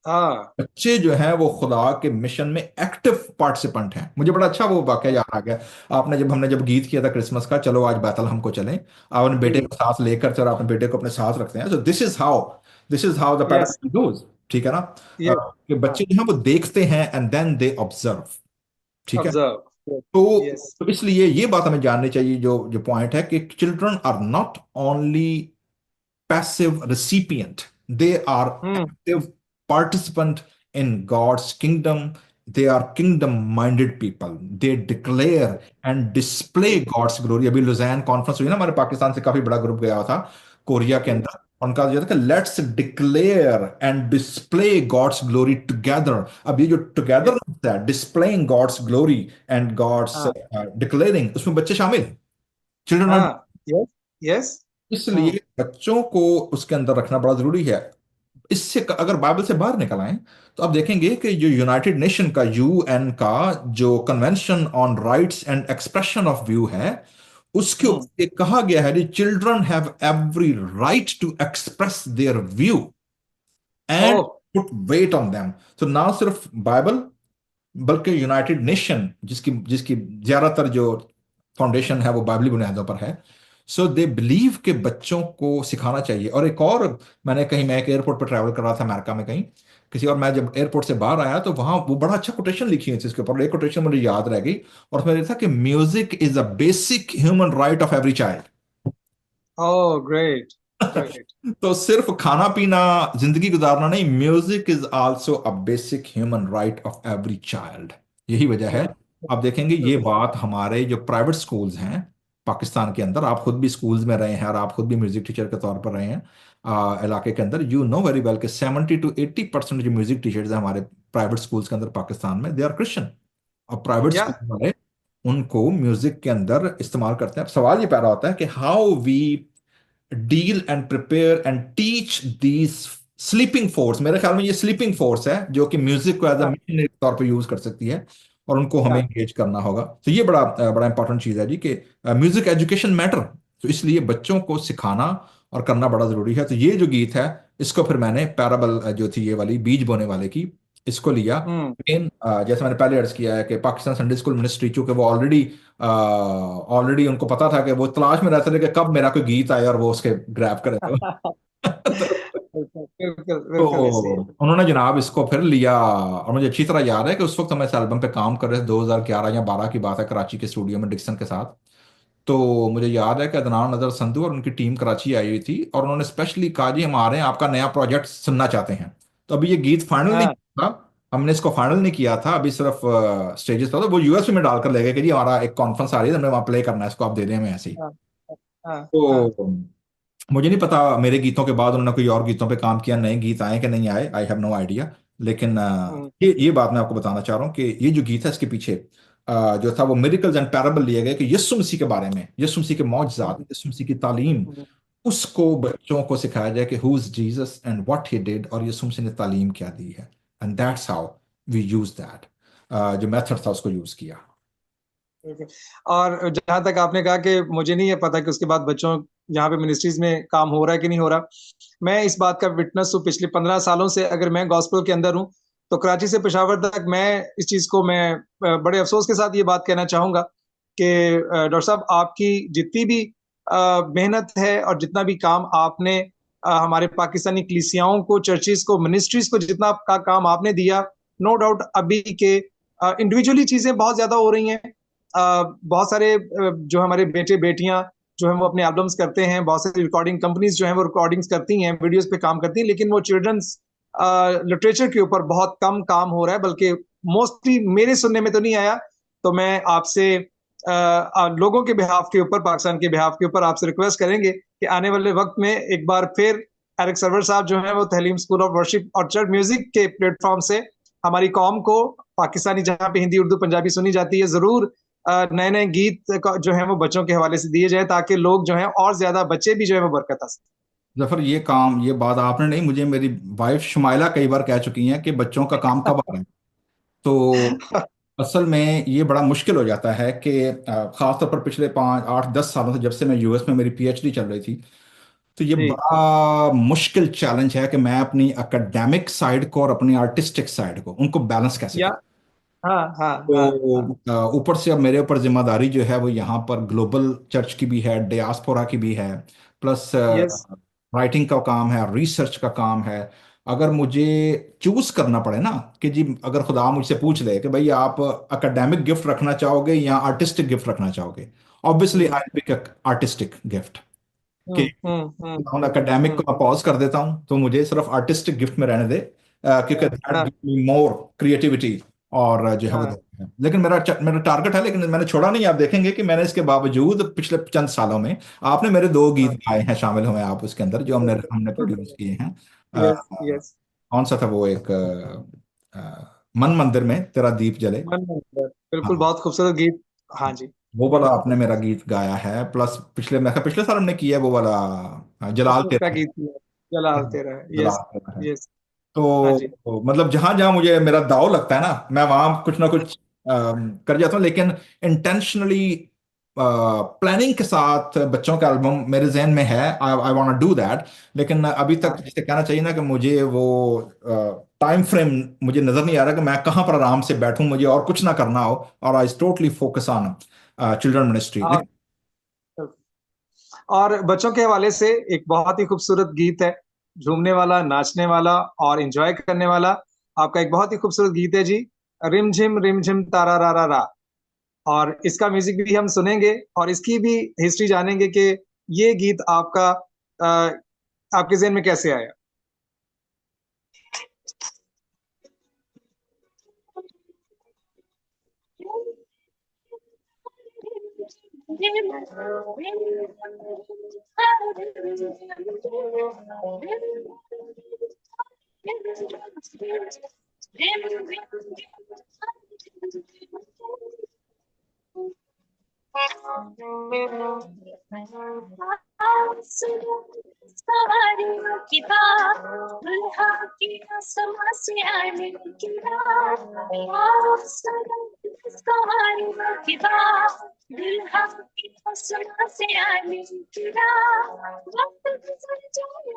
हाँ। बच्चे जो हैं वो खुदा के मिशन में एक्टिव पार्टिसिपेंट हैं। मुझे बड़ा अच्छा वो वाकया याद आ गया, आपने जब हमने जब गीत किया था क्रिसमस का, चलो आज बैतल हमको चलें, आप अपने बेटे जी। को साथ लेकर चलो, अपने बेटे को अपने साथ रखते हैं। So this is how the yes. Pattern goes, ठीक है ना। यस। कि हाँ। बच्चे जो हैं वो देखते हैं एंड देन दे ऑब्जर्व, ठीक है। ऑब्जर्व। तो, यस। तो इसलिए ये बात हमें जाननी चाहिए, जो जो पॉइंट है कि children are not only passive recipient, they are hmm. active participant in God's kingdom they are kingdom minded people, they declare and display God's glory. अभी लुज़ैन कॉन्फ्रेंस हुई ना, हमारे पाकिस्तान से काफी बड़ा ग्रुप गया था कोरिया के अंदर। उनका जो था कि let's declare and display God's glory together. अब ये जो टुगेदर है, displaying God's glory and God's हाँ डिक्लेयरिंग, उसमें बच्चे शामिल, चिल्ड्रन। हाँ। Yes yes. इसलिए बच्चों को उसके अंदर रखना बड़ा जरूरी है। इससे अगर बाइबल से बाहर निकल आए तो आप देखेंगे कि जो यूनाइटेड नेशन का, यूएन का जो convention on rights and expression of view है, उसके ऊपर ये कहा गया है, children have every right to express their view ओ। And put weight on them. तो ना सिर्फ बाइबल, बल्कि यूनाइटेड नेशन जिसकी जिसकी ज्यादातर जो फाउंडेशन है वो बाइबली बुनियादों पर है। सो दे बिलीव के बच्चों को सिखाना चाहिए। और एक और, मैंने कहीं, मैं एक एयरपोर्ट पर ट्रैवल कर रहा था अमेरिका में कहीं किसी, और मैं जब एयरपोर्ट से बाहर आया तो वहां वो बड़ा अच्छा कोटेशन लिखी हुई थी इसके ऊपर। एक कोटेशन मुझे याद रह गई, और उसमें लिखा था कि music is a basic human right of every child. Oh, great, great. तो सिर्फ खाना पीना, जिंदगी गुजारना नहीं, music is also a basic human right of every child. यही वजह है। Yeah. आप देखेंगे ये बात हमारे जो प्राइवेट स्कूल्स हैं पाकिस्तान के अंदर, आप खुद भी स्कूल्स में रहे हैं और आप खुद भी म्यूजिक टीचर के तौर पर रहे हैं इलाके के अंदर, यू नो वेरी वेल कि 70 to 80% जो म्यूजिक टीचर्स हैं हमारे प्राइवेट स्कूल्स के अंदर पाकिस्तान में, दे आर क्रिश्चियन। और प्राइवेट Yeah. स्कूल वाले उनको म्यूजिक के अंदर इस्तेमाल करते हैं। अब सवाल ये पैदा होता है कि how we deal and prepare and teach these sleeping force. मेरे ख्याल में ये स्लीपिंग फोर्स है जो कि म्यूजिक को एज अ हाँ मिशनरी के तौर पर यूज कर सकती है, और उनको हमें हाँ। एंगेज करना होगा। तो ये बड़ा बड़ा इंपॉर्टेंट चीज है जी कि म्यूजिक एजुकेशन मैटर। तो इसलिए बच्चों को सिखाना और करना बड़ा जरूरी है। तो ये जो गीत है, इसको फिर मैंने पैराबल जो थी ये वाली बीज बोने वाले की, इसको लिया। हम्म। लेकिन जैसे मैंने पहले अर्ज किया है कि पाकिस्तान संडे स्कूल मिनिस्ट्री, चूंकि वो ऑलरेडी ऑलरेडी उनको पता था कि वो तलाश में रहते थे कि कब मेरा कोई गीत आए और वो उसके ग्रैब करे तो बिल्कुल बिल्कुल तो बिल्कुल ऐसे ही है। उन्होंने जनाब इसको फिर लिया। और मुझे अच्छी तरह याद है कि उस वक्त हम इस एल्बम पे काम कर रहे थे, 2011 या 12 की बात है, कराची के स्टूडियो में डिक्सन के साथ। तो मुझे याद है कि अदनान नजर संधू और उनकी टीम कराची आई हुई थी, और उन्होंने स्पेशली कहा जी हम आ रहे हैं, आपका नया प्रोजेक्ट सुनना चाहते हैं। तो अभी ये गीत फाइनल नहीं हाँ था, हमने इसको फाइनल नहीं किया था अभी, सिर्फ स्टेजेस पर। तो वो यूएस में डालकर ले गए कि जी हमारा एक कॉन्फ्रेंस आ रही है, हमने वहाँ प्ले करना है, इसको आप दे दें हमें ऐसे ही। हाँ हाँ हाँ। तो मुझे नहीं पता मेरे गीतों के बाद उन्होंने कोई और गीतों पे काम किया, नए गीत आए कि नहीं आए, आई हैव नो आइडिया। लेकिन हम्म, ये बात मैं आपको बताना चाह रहा हूँ कि ये जो गीत है इसके पीछे जो था वो मिरेकल्स एंड पैराबल लिए गए, कि यीशु मसीह के बारे में, यीशु मसीह के मौजज़ात, हम्म, यीशु मसीह की तालीम, हम्म, उसको हम्म। बच्चों को सिखाया जाए कि who is Jesus and what he did, और यीशु मसीह ने तालीम क्या दी है। And that's how we use that, जो मेथड था उसको यूज किया। बिल्कुल। और जहां तक आपने कहा कि मुझे नहीं है पता कि उसके बाद बच्चों यहाँ पे मिनिस्ट्रीज में काम हो रहा है कि नहीं हो रहा, मैं इस बात का विटनेस हूँ पिछले 15 सालों से। अगर मैं गॉस्पेल के अंदर हूँ तो कराची से पेशावर तक मैं इस चीज को, मैं बड़े अफसोस के साथ ये बात कहना चाहूंगा कि डॉक्टर साहब आपकी जितनी भी मेहनत है और जितना भी काम आपने हमारे पाकिस्तानी कलीसियाओं को, चर्चिस को, मिनिस्ट्रीज को जितना का काम आपने दिया, नो डाउट अभी के इंडिविजुअली चीजें बहुत ज्यादा हो रही हैं। बहुत सारे जो हमारे बेटे बेटियां जो है वो अपने एल्बम्स करते हैं, बहुत सारी रिकॉर्डिंग कंपनीज जो है वो रिकॉर्डिंग्स करती हैं, वीडियोस पे काम करती हैं, लेकिन वो चिल्ड्रंस लिटरेचर के ऊपर बहुत कम काम हो रहा है, बल्कि मोस्टली मेरे सुनने में तो नहीं आया। तो मैं आपसे लोगों के बिहाफ के ऊपर, पाकिस्तान के बिहाफ के ऊपर आपसे रिक्वेस्ट करेंगे कि आने वाले वक्त में एक बार फिर एरिक सरवर साहब जो है वो तहलीम स्कूल ऑफ वर्शिप और चर्च म्यूजिक के प्लेटफॉर्म से हमारी कौम को, पाकिस्तानी जहाँ पे हिंदी उर्दू पंजाबी सुनी जाती है, जरूर नए नए गीत जो है वो बच्चों के हवाले से दिए जाए, ताकि लोग जो है और ज्यादा बच्चे भी जो है वो बरकत हासिल। जफर, ये काम, ये बात आपने नहीं, मुझे मेरी वाइफ शुमाइला कई बार कह चुकी हैं कि बच्चों का काम कब आ रहा है। तो असल में ये बड़ा मुश्किल हो जाता है कि खास तौर पर पिछले 5 8 10 सालों से, जब से मैं यूएस में मेरी पीएचडी चल रही थी, तो ये जी। बड़ा मुश्किल चैलेंज है कि मैं अपनी एकेडमिक साइड को और अपनी आर्टिस्टिक साइड को, उनको बैलेंस कैसे या करूं। हाँ हाँ हाँ हाँ। तो ऊपर से अब मेरे ऊपर जिम्मेदारी जो है वो यहाँ पर ग्लोबल चर्च की भी है, डियास्पोरा की भी है, प्लस यस। राइटिंग का काम है, रिसर्च का काम है। अगर मुझे चूज करना पड़े ना, कि जी अगर खुदा मुझसे पूछ ले कि भाई आप एकेडमिक गिफ्ट रखना चाहोगे या आर्टिस्टिक गिफ्ट रखना चाहोगे, obviously I pick artistic gift. कि एकेडमिक हम्म। को मैं पॉज कर देता हूँ, तो मुझे सिर्फ आर्टिस्टिक गिफ्ट में रहने दे, क्योंकि दैट हाँ गिव मी मोर क्रिएटिविटी और जो है वो हाँ देखते हैं। लेकिन मेरा टारगेट है, लेकिन मैंने छोड़ा नहीं। आप देखेंगे कि मैंने इसके बावजूद पिछले चंद सालों में आपने मेरे दो गीत हाँ। गाए हैं, शामिल हुए आप उसके अंदर, जो हमने हमने प्रोड्यूस किए हैं। अ, यस यस। कौन सा था वो एक मन मंदिर में तेरा दीप जले। मन मंदिर, बिल्कुल हाँ, बहुत खूबसूरत गीत। हाँ जी। वो वाला आपने मेरा गीत गाया है। प्लस पिछले साल हमने किया है वो वाला जलाल क्रिसमस का तेरा है। गीत है, जलाल तेरा है, यस जलाल तेरा है। यस। हाँ जी। तो मतलब जहां जहां मुझे मेरा दाव लगता है ना, मैं वहां कुछ ना कुछ कर जाता हूँ। लेकिन इंटेंशनली प्लानिंग के साथ बच्चों का एल्बम मेरे जहन में है। I want to do that. लेकिन अभी तक हाँ जिसे कहना चाहिए ना कि मुझे वो टाइम फ्रेम मुझे नजर नहीं आ रहा कि मैं कहाँ पर आराम से बैठूं, मुझे और कुछ ना करना हो, और I totally focus on children ministry. हाँ। और बच्चों के हवाले से एक बहुत ही खूबसूरत गीत है, झूमने वाला, नाचने वाला और एंजॉय करने वाला। आपका एक बहुत ही खूबसूरत गीत है जी, रिम झिम तारा रा रा रा। और इसका म्यूजिक भी हम सुनेंगे और इसकी भी हिस्ट्री जानेंगे कि ये गीत आपका आपके जहन में कैसे आया। सवारियों की बात, दुल्हा की आसमां से आने की रात। सवारियों की बात, दुल्हा की आसमां से आने की रात। वक्त गुजर जाए,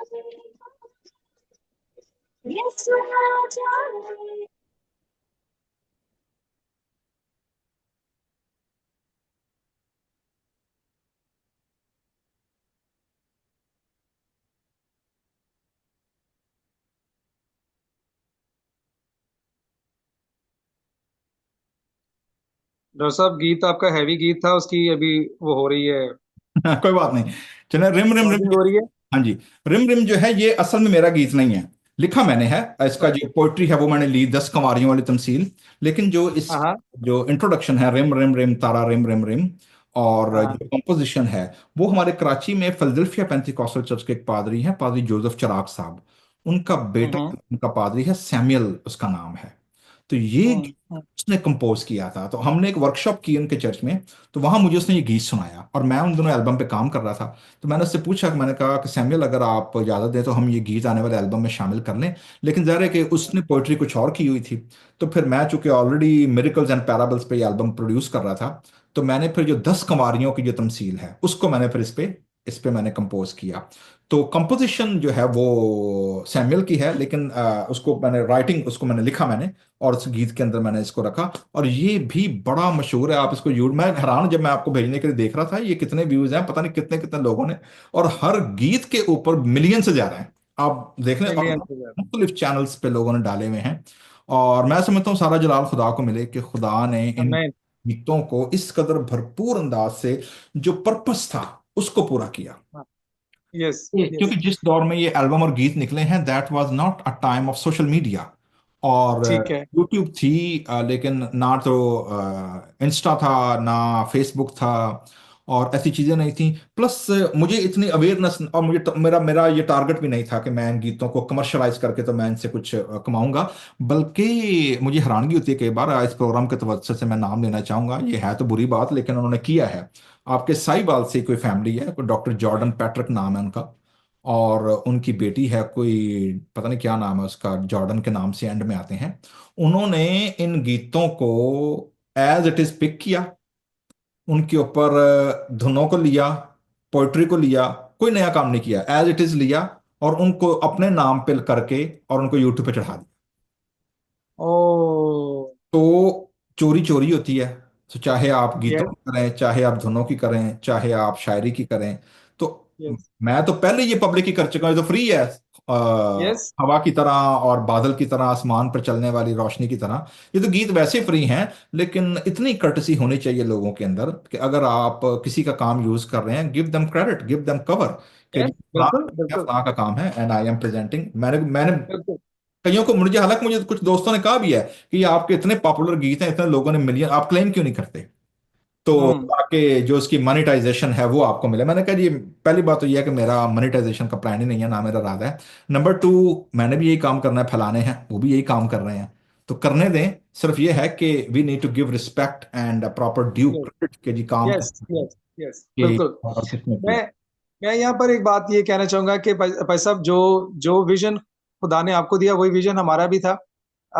ये सुना जाए। डॉक्टर साहब, गीत आपका हैवी गीत था, उसकी अभी वो हो रही है, कोई बात नहीं। चले, रिम रिम रिम। रिकॉर्डिंग हो रही है। हाँ जी। रिम रिम जो है ये असल में मेरा गीत नहीं है, लिखा मैंने है। इसका जो पोइट्री है वो मैंने ली 10 कंवारियों वाली तमसील। लेकिन जो इस हाँ हाँ जो इंट्रोडक्शन है, रिम रिम रिम तारा रिम रिम रिम, और हाँ जो कंपोजिशन है वो हमारे कराची में फिलडेल्फिया पेंटिकॉस्टल चर्च के एक पादरी हैं, पादरी जोसेफ चराग साहब। उनका बेटा हम्म उनका पादरी है, सैमुअल उसका नाम है। तो ये हम्म गीत हम्म उसने कंपोज किया था। तो हमने एक वर्कशॉप की उनके चर्च में। तो वहां मुझे उसने ये गीत सुनाया, और मैं उन दोनों एल्बम पे काम कर रहा था। तो मैंने उससे पूछा, कि मैंने कहा कि सैमुअल, अगर आप इजाज़त दें तो हम ये गीत आने वाले एल्बम में शामिल कर लें। लेकिन ज़ाहिर है कि उसने पोइट्री कुछ और की हुई थी। तो फिर मैं चूंकि ऑलरेडी मिरेकल्स एंड पैराबल्स पे ये एल्बम प्रोड्यूस कर रहा था, तो मैंने फिर जो 10 कंवारियों की जो तमसील है उसको मैंने फिर इस पे मैंने कंपोज किया। तो कंपोजिशन जो है वो सैमुअल की है, लेकिन उसको मैंने राइटिंग उसको मैंने लिखा मैंने, और उस गीत के अंदर मैंने इसको रखा। और ये भी बड़ा मशहूर है। आप इसको यूट्यूब, मैं हैरान जब मैं आपको भेजने के लिए देख रहा था ये कितने व्यूज हैं, पता नहीं कितने कितने लोगों ने। और हर गीत के ऊपर मिलियन से ज्यादा है, आप देख लें। और मिलियन से ज्यादा। मुख्तलिफ चैनल्स पे लोगों ने डाले हुए हैं। और मैं समझता हूँ सारा जलाल खुदा को मिले कि खुदा ने इन मैं गीतों को इस कदर भरपूर अंदाज से जो पर्पस था उसको पूरा किया। Yes yes. क्योंकि जिस दौर में ये एल्बम और गीत निकले हैं, that was not a time of social media. और ठीक है। यूट्यूब थी, लेकिन ना तो इंस्टा था, ना फेसबुक था, और ऐसी चीजें नहीं थी। प्लस मुझे इतनी अवेयरनेस, और मुझे मेरा मेरा ये टारगेट भी नहीं था कि मैं इन गीतों को कमर्शलाइज करके तो मैं इनसे कुछ कमाऊंगा। बल्कि मुझे हैरानगी होती है कई बार। इस प्रोग्राम के तवज्जो से मैं नाम लेना चाहूंगा, ये है तो बुरी बात, लेकिन उन्होंने किया है। आपके साहिबाल से कोई फैमिली है, कोई डॉक्टर जॉर्डन पैट्रिक नाम है उनका, और उनकी बेटी है, कोई पता नहीं क्या नाम है उसका, जॉर्डन के नाम से एंड में आते हैं। उन्होंने इन गीतों को एज इट इज पिक किया, उनके ऊपर धुनों को लिया, पोइट्री को लिया, कोई नया काम नहीं किया, एज इट इज लिया, और उनको अपने नाम पे करके और उनको यूट्यूब पे चढ़ा दिया। ओ। तो चोरी चोरी होती है। तो चाहे आप गीतों यस की करें, चाहे आप धुनों की करें, चाहे आप शायरी की करें। तो यस मैं तो पहले ये पब्लिक ही कर चुका हूँ, ये तो फ्री है। यस। हवा की तरह और बादल की तरह, आसमान पर चलने वाली रोशनी की तरह, ये तो गीत वैसे फ्री हैं। लेकिन इतनी कर्टसी होनी चाहिए लोगों के अंदर कि अगर आप किसी का काम यूज कर रहे हैं, give them credit, give them cover, कि यस जी फलां बिल्कुल बिल्कुल फलां का काम है, एंड आई एम प्रेजेंटिंग। मैंने मैंने बिल्कुल। कईयों को, मुझे हालांकि मुझे कुछ दोस्तों ने कहा भी है कि ये आपके इतने पॉपुलर गीत हैं, इतने लोगों ने मिलियन, आप क्लेम क्यों नहीं करते, तो हम्म। ताकि जो उसकी मोनेटाइजेशन है वो आपको मिले। मैंने कहा जी, पहली बात तो ये है कि मेरा मोनेटाइजेशन का प्लान ही नहीं है, ना मेरा इरादा है। नंबर टू, मैंने भी यही काम करना है, फैलाने हैं, वो भी यही काम कर रहे हैं, तो करने दें। सिर्फ ये है कि we need to give respect and proper due credit के जी काम यस करते हैं यस यस, कि बिल्कुल। और किसने मैं किया। मैं यहाँ पर एक बात ये कहना चाहूंगा कि भाई साहब, जो जो विजन खुदा ने आपको दिया वही विजन हमारा भी था।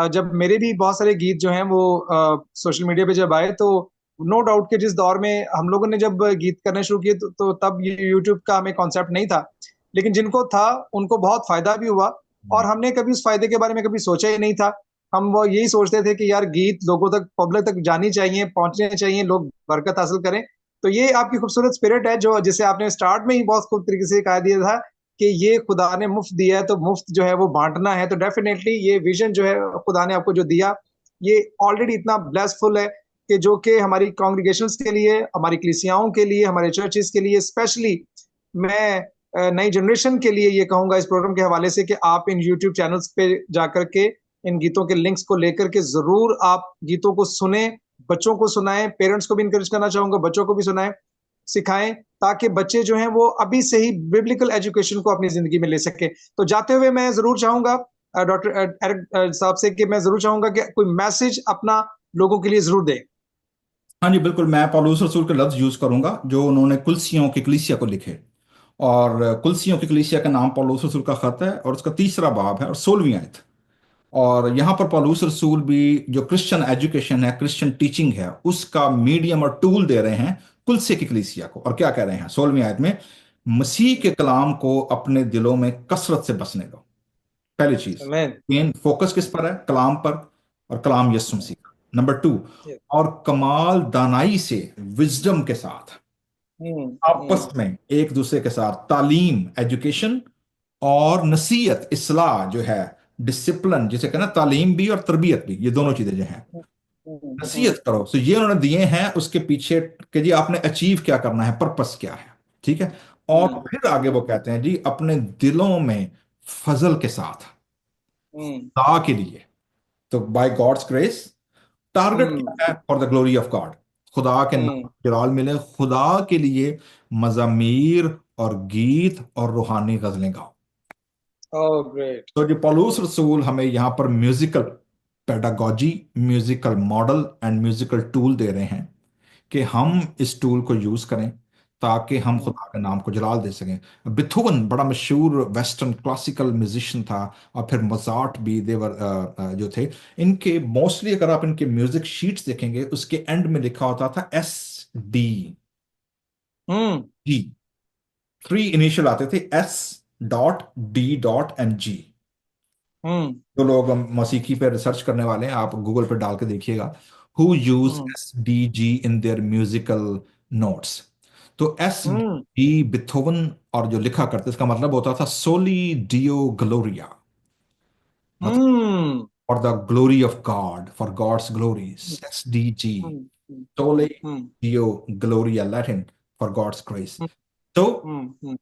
जब मेरे भी बहुत सारे गीत जो हैं वो सोशल मीडिया पे जब आए, तो नो डाउट कि जिस दौर में हम लोगों ने जब गीत करने शुरू किए, तो तब ये यूट्यूब का हमें कॉन्सेप्ट नहीं था। लेकिन जिनको था उनको बहुत फायदा भी हुआ, और हमने कभी उस फायदे के बारे में कभी सोचा ही नहीं था। हम वो यही सोचते थे कि यार गीत लोगों तक, पब्लिक तक जानी चाहिए, पहुंचने चाहिए, लोग बरकत हासिल करें। तो ये आपकी खूबसूरत स्पिरिट है, जो जिसे आपने स्टार्ट में ही बहुत खूब तरीके से कहा दिया था कि ये खुदा ने मुफ्त दिया है, तो मुफ्त जो है वो बांटना है। तो डेफिनेटली ये विजन जो है खुदा ने आपको जो दिया, ये ऑलरेडी इतना ब्लेसफुल है कि जो कि हमारी कॉन्ग्रीगेशंस के लिए, हमारी कलीसियाओं के लिए, हमारे चर्चेस के लिए स्पेशली, मैं नई जनरेशन के लिए ये कहूंगा इस प्रोग्राम के हवाले से कि आप इन यूट्यूब चैनल्स पे जाकर के इन गीतों के लिंक्स को लेकर के जरूर आप गीतों को सुने, बच्चों को सुनाएं, पेरेंट्स को भी इंकरेज करना चाहूंगा, बच्चों को भी सुनाएं, सिखाएं, ताकि बच्चे जो हैं वो अभी से ही बिब्लिकल एजुकेशन को अपनी जिंदगी में ले सके। तो जाते हुए मैं जरूर चाहूंगा डॉक्टर एरिक साहब से कि मैं जरूर चाहूंगा कि कोई मैसेज अपना लोगों के लिए जरूर दें। हाँ जी बिल्कुल, मैं पौलुस रसूल के लफ्ज यूज करूंगा जो उन्होंने कुलसियों की कलीसिया को लिखे। और कुलसियों की कलीसिया का नाम पौलुस रसूल का खत है, और उसका तीसरा बाब है और 16वीं आयत। और यहाँ पर पौलुस रसूल भी जो क्रिश्चियन एजुकेशन है, क्रिश्चियन टीचिंग है, उसका मीडियम और टूल दे रहे हैं कुलसे की कलीसिया को। और क्या कह रहे हैं 16वीं आयत में? मसीह के कलाम को अपने दिलों में कसरत से बसने दो। पहली चीज, आमीन। मेन फोकस किस पर है? कलाम पर, और कलाम यीशु मसीह का। नंबर टू, और कमाल दानाई से, विजडम के साथ, हम्म। आपस में एक दूसरे के साथ तालीम, एजुकेशन, और नसीहत, इसलाह जो है, डिसिप्लिन जिसे कहना, तालीम भी और तरबियत भी, ये दोनों चीजें जो हैं, नसीहत करो। तो ये उन्होंने दिए हैं उसके पीछे कि जी आपने अचीव क्या करना है, पर्पस क्या है। ठीक है। और फिर आगे वो कहते हैं जी अपने दिलों में फजल के साथ, खुदा के लिए, तो बाय गॉड्स ग्रेस, टारगेट क्या है? For the glory of God, खुदा के नाम की जलाल मिले, खुदा के लिए मज़ामीर और गीत और रूहानी गजलें गाओ। Oh great. तो जो पौलुस रसूल हमें यहाँ पर musical pedagogy, musical model and musical tool दे रहे हैं कि हम इस टूल को यूज करें ताकि हम खुदा के नाम को जलाल दे सकें। बिथोवन बड़ा मशहूर वेस्टर्न क्लासिकल म्यूजिशियन था, और फिर मोजार्ट भी, देवर जो थे, इनके मोस्टली अगर आप इनके म्यूजिक शीट्स देखेंगे उसके एंड में लिखा होता था हम्म। जी। 3 इनिशियल आते थे, S.D.and G। हम्म। जो लोग मौसीकी पे रिसर्च करने वाले हैं, आप गूगल पे डाल के देखिएगा, who use SDG in their musical notes. तो हम्म। SD बिथोवन, और जो लिखा करते इसका मतलब होता था सोली डियो ग्लोरिया, मतलब hmm. For the glory of God, for God's glory, SDG, hmm. Soli hmm. Deo Gloria, Latin for God's grace. तो हम्म।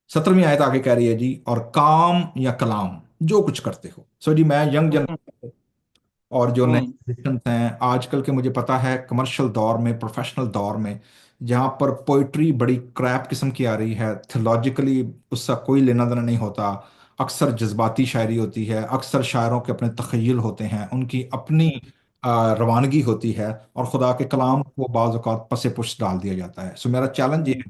17वीं आयत आगे कह रही है जी, और काम या कलाम जो कुछ करते हो। सो जी मैं यंग जनरेशन और जो नए हम्म। म्यूजिशियंस हैं आजकल के, मुझे पता है कमर्शियल दौर में, प्रोफेशनल दौर में, जहाँ पर पोइट्री बड़ी क्रैप किस्म की आ रही है, थियोलॉजिकली उसका कोई लेना देना नहीं होता, अक्सर जज्बाती शायरी होती है, अक्सर शायरों के अपने तख़य्युल होते हैं, उनकी अपनी रवानगी होती है, और खुदा के कलाम को बाज़ औक़ात पसे पुश डाल दिया जाता है। सो मेरा चैलेंज ये है,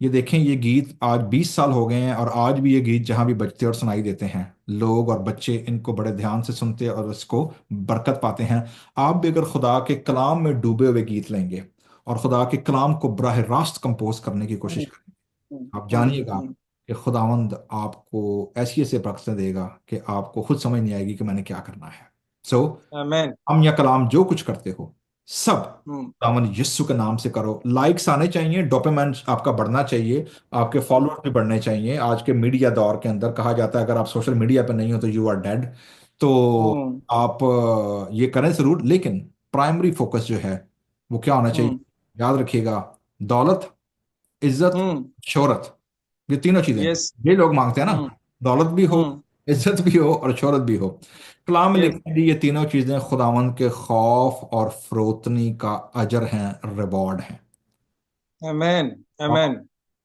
ये देखें, ये गीत आज 20 साल हो गए हैं, और आज भी ये गीत जहां भी बजते और सुनाई देते हैं, लोग और बच्चे इनको बड़े ध्यान से सुनते और इसको बरकत पाते हैं। आप भी अगर खुदा के कलाम में डूबे हुए गीत लेंगे और खुदा के कलाम को बराह रास्त कंपोज करने की कोशिश करेंगे, आप जानिएगा कि खुदावंद आपको ऐसी ऐसे बरकतें देगा कि आपको खुद समझ नहीं आएगी कि मैंने क्या करना है। सो आमेन। हम या कलाम जो कुछ करते हो, सब हम्म। दामन यस्सु के नाम से करो। लाइक्स आने चाहिए, डोपामाइन आपका बढ़ना चाहिए, आपके फॉलोअर्स भी बढ़ने चाहिए। आज के मीडिया दौर के अंदर कहा जाता है अगर आप सोशल मीडिया पर नहीं हो तो यू आर डेड। तो हम्म। आप ये करें जरूर, लेकिन प्राइमरी फोकस जो है वो क्या होना चाहिए? हम्म। याद रखिएगा, दौलत, इज्जत, हम्म। शोहरत, ये तीनों चीजें यस। ये लोग मांगते हैं ना। हम्म। दौलत भी हो, हम्म। इज्जत भी हो और शोहरत भी हो। कलाम में यस। लिखा है जी, ये तीनों चीजें खुदावंद के खौफ और फरोतनी का अजर हैं, रिवॉर्ड हैं। आमेन। और आमेन।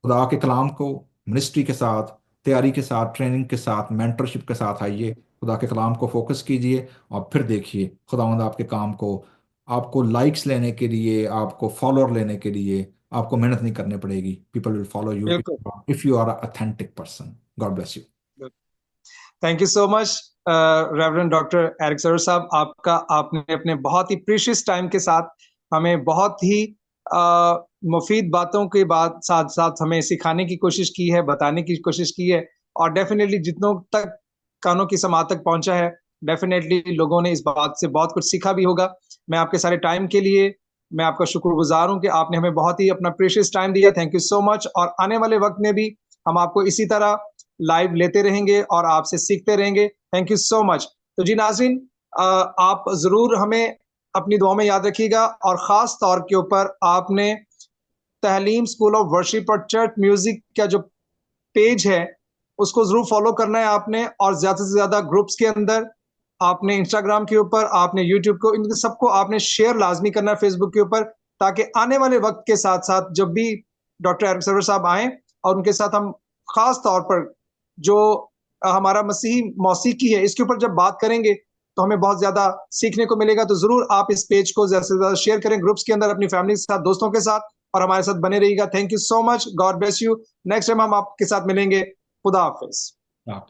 खुदा के कलाम को मिनिस्ट्री के साथ, तैयारी के साथ, ट्रेनिंग के साथ, मेंटरशिप के साथ आइए, खुदा के कलाम को फोकस कीजिए और फिर देखिए खुदावंद आपके काम को, आपको लाइक्स लेने के लिए, आपको फॉलोअर लेने के लिए आपको मेहनत नहीं करनी पड़ेगी। पीपल विल फॉलो यू बिल्कुल। If you are authentic person. God bless you. Thank you so much reverend doctor Eric Saroj साहब, आपका, आपने अपने बहुत ही प्रीशियस टाइम के साथ हमें बहुत ही मुफीद बातों के बाद साथ साथ हमें सिखाने की कोशिश की है, बताने की कोशिश की है, और डेफिनेटली जितनों तक कानों की समात तक पहुंचा है, डेफिनेटली लोगों ने इस बात से बहुत कुछ सीखा भी होगा। मैं आपके सारे टाइम के लिए मैं आपका शुक्रगुजार हूं कि आपने हमें बहुत ही अपना प्रीशियस टाइम दिया। Thank you so much. और आने वाले वक्त में भी हम आपको इसी तरह लाइव लेते रहेंगे और आपसे सीखते रहेंगे। Thank you so much. तो जी नाज़रीन, आप जरूर हमें अपनी दुआ में याद रखिएगा, और खास तौर के ऊपर आपने तहलीम स्कूल ऑफ वर्शिप और चर्च म्यूजिक का जो पेज है उसको जरूर फॉलो करना है आपने, और ज्यादा से ज्यादा ग्रुप्स के अंदर, आपने इंस्टाग्राम के ऊपर, आपने यूट्यूब को, इन सबको आपने शेयर लाजमी करना है फेसबुक के ऊपर, ताकि आने वाले वक्त के साथ साथ जब भी डॉक्टर एरिक सरवर साहब आए और उनके साथ हम खास तौर पर जो हमारा मसीही मौसीकी है इसके ऊपर जब बात करेंगे तो हमें बहुत ज्यादा सीखने को मिलेगा। तो जरूर आप इस पेज को ज्यादा से ज्यादा शेयर करें ग्रुप्स के अंदर, अपनी फैमिली के साथ, दोस्तों के साथ, और हमारे साथ बने रहिएगा। Thank you so much. God bless you. Next time हम आपके साथ मिलेंगे। खुदा हाफिज। आप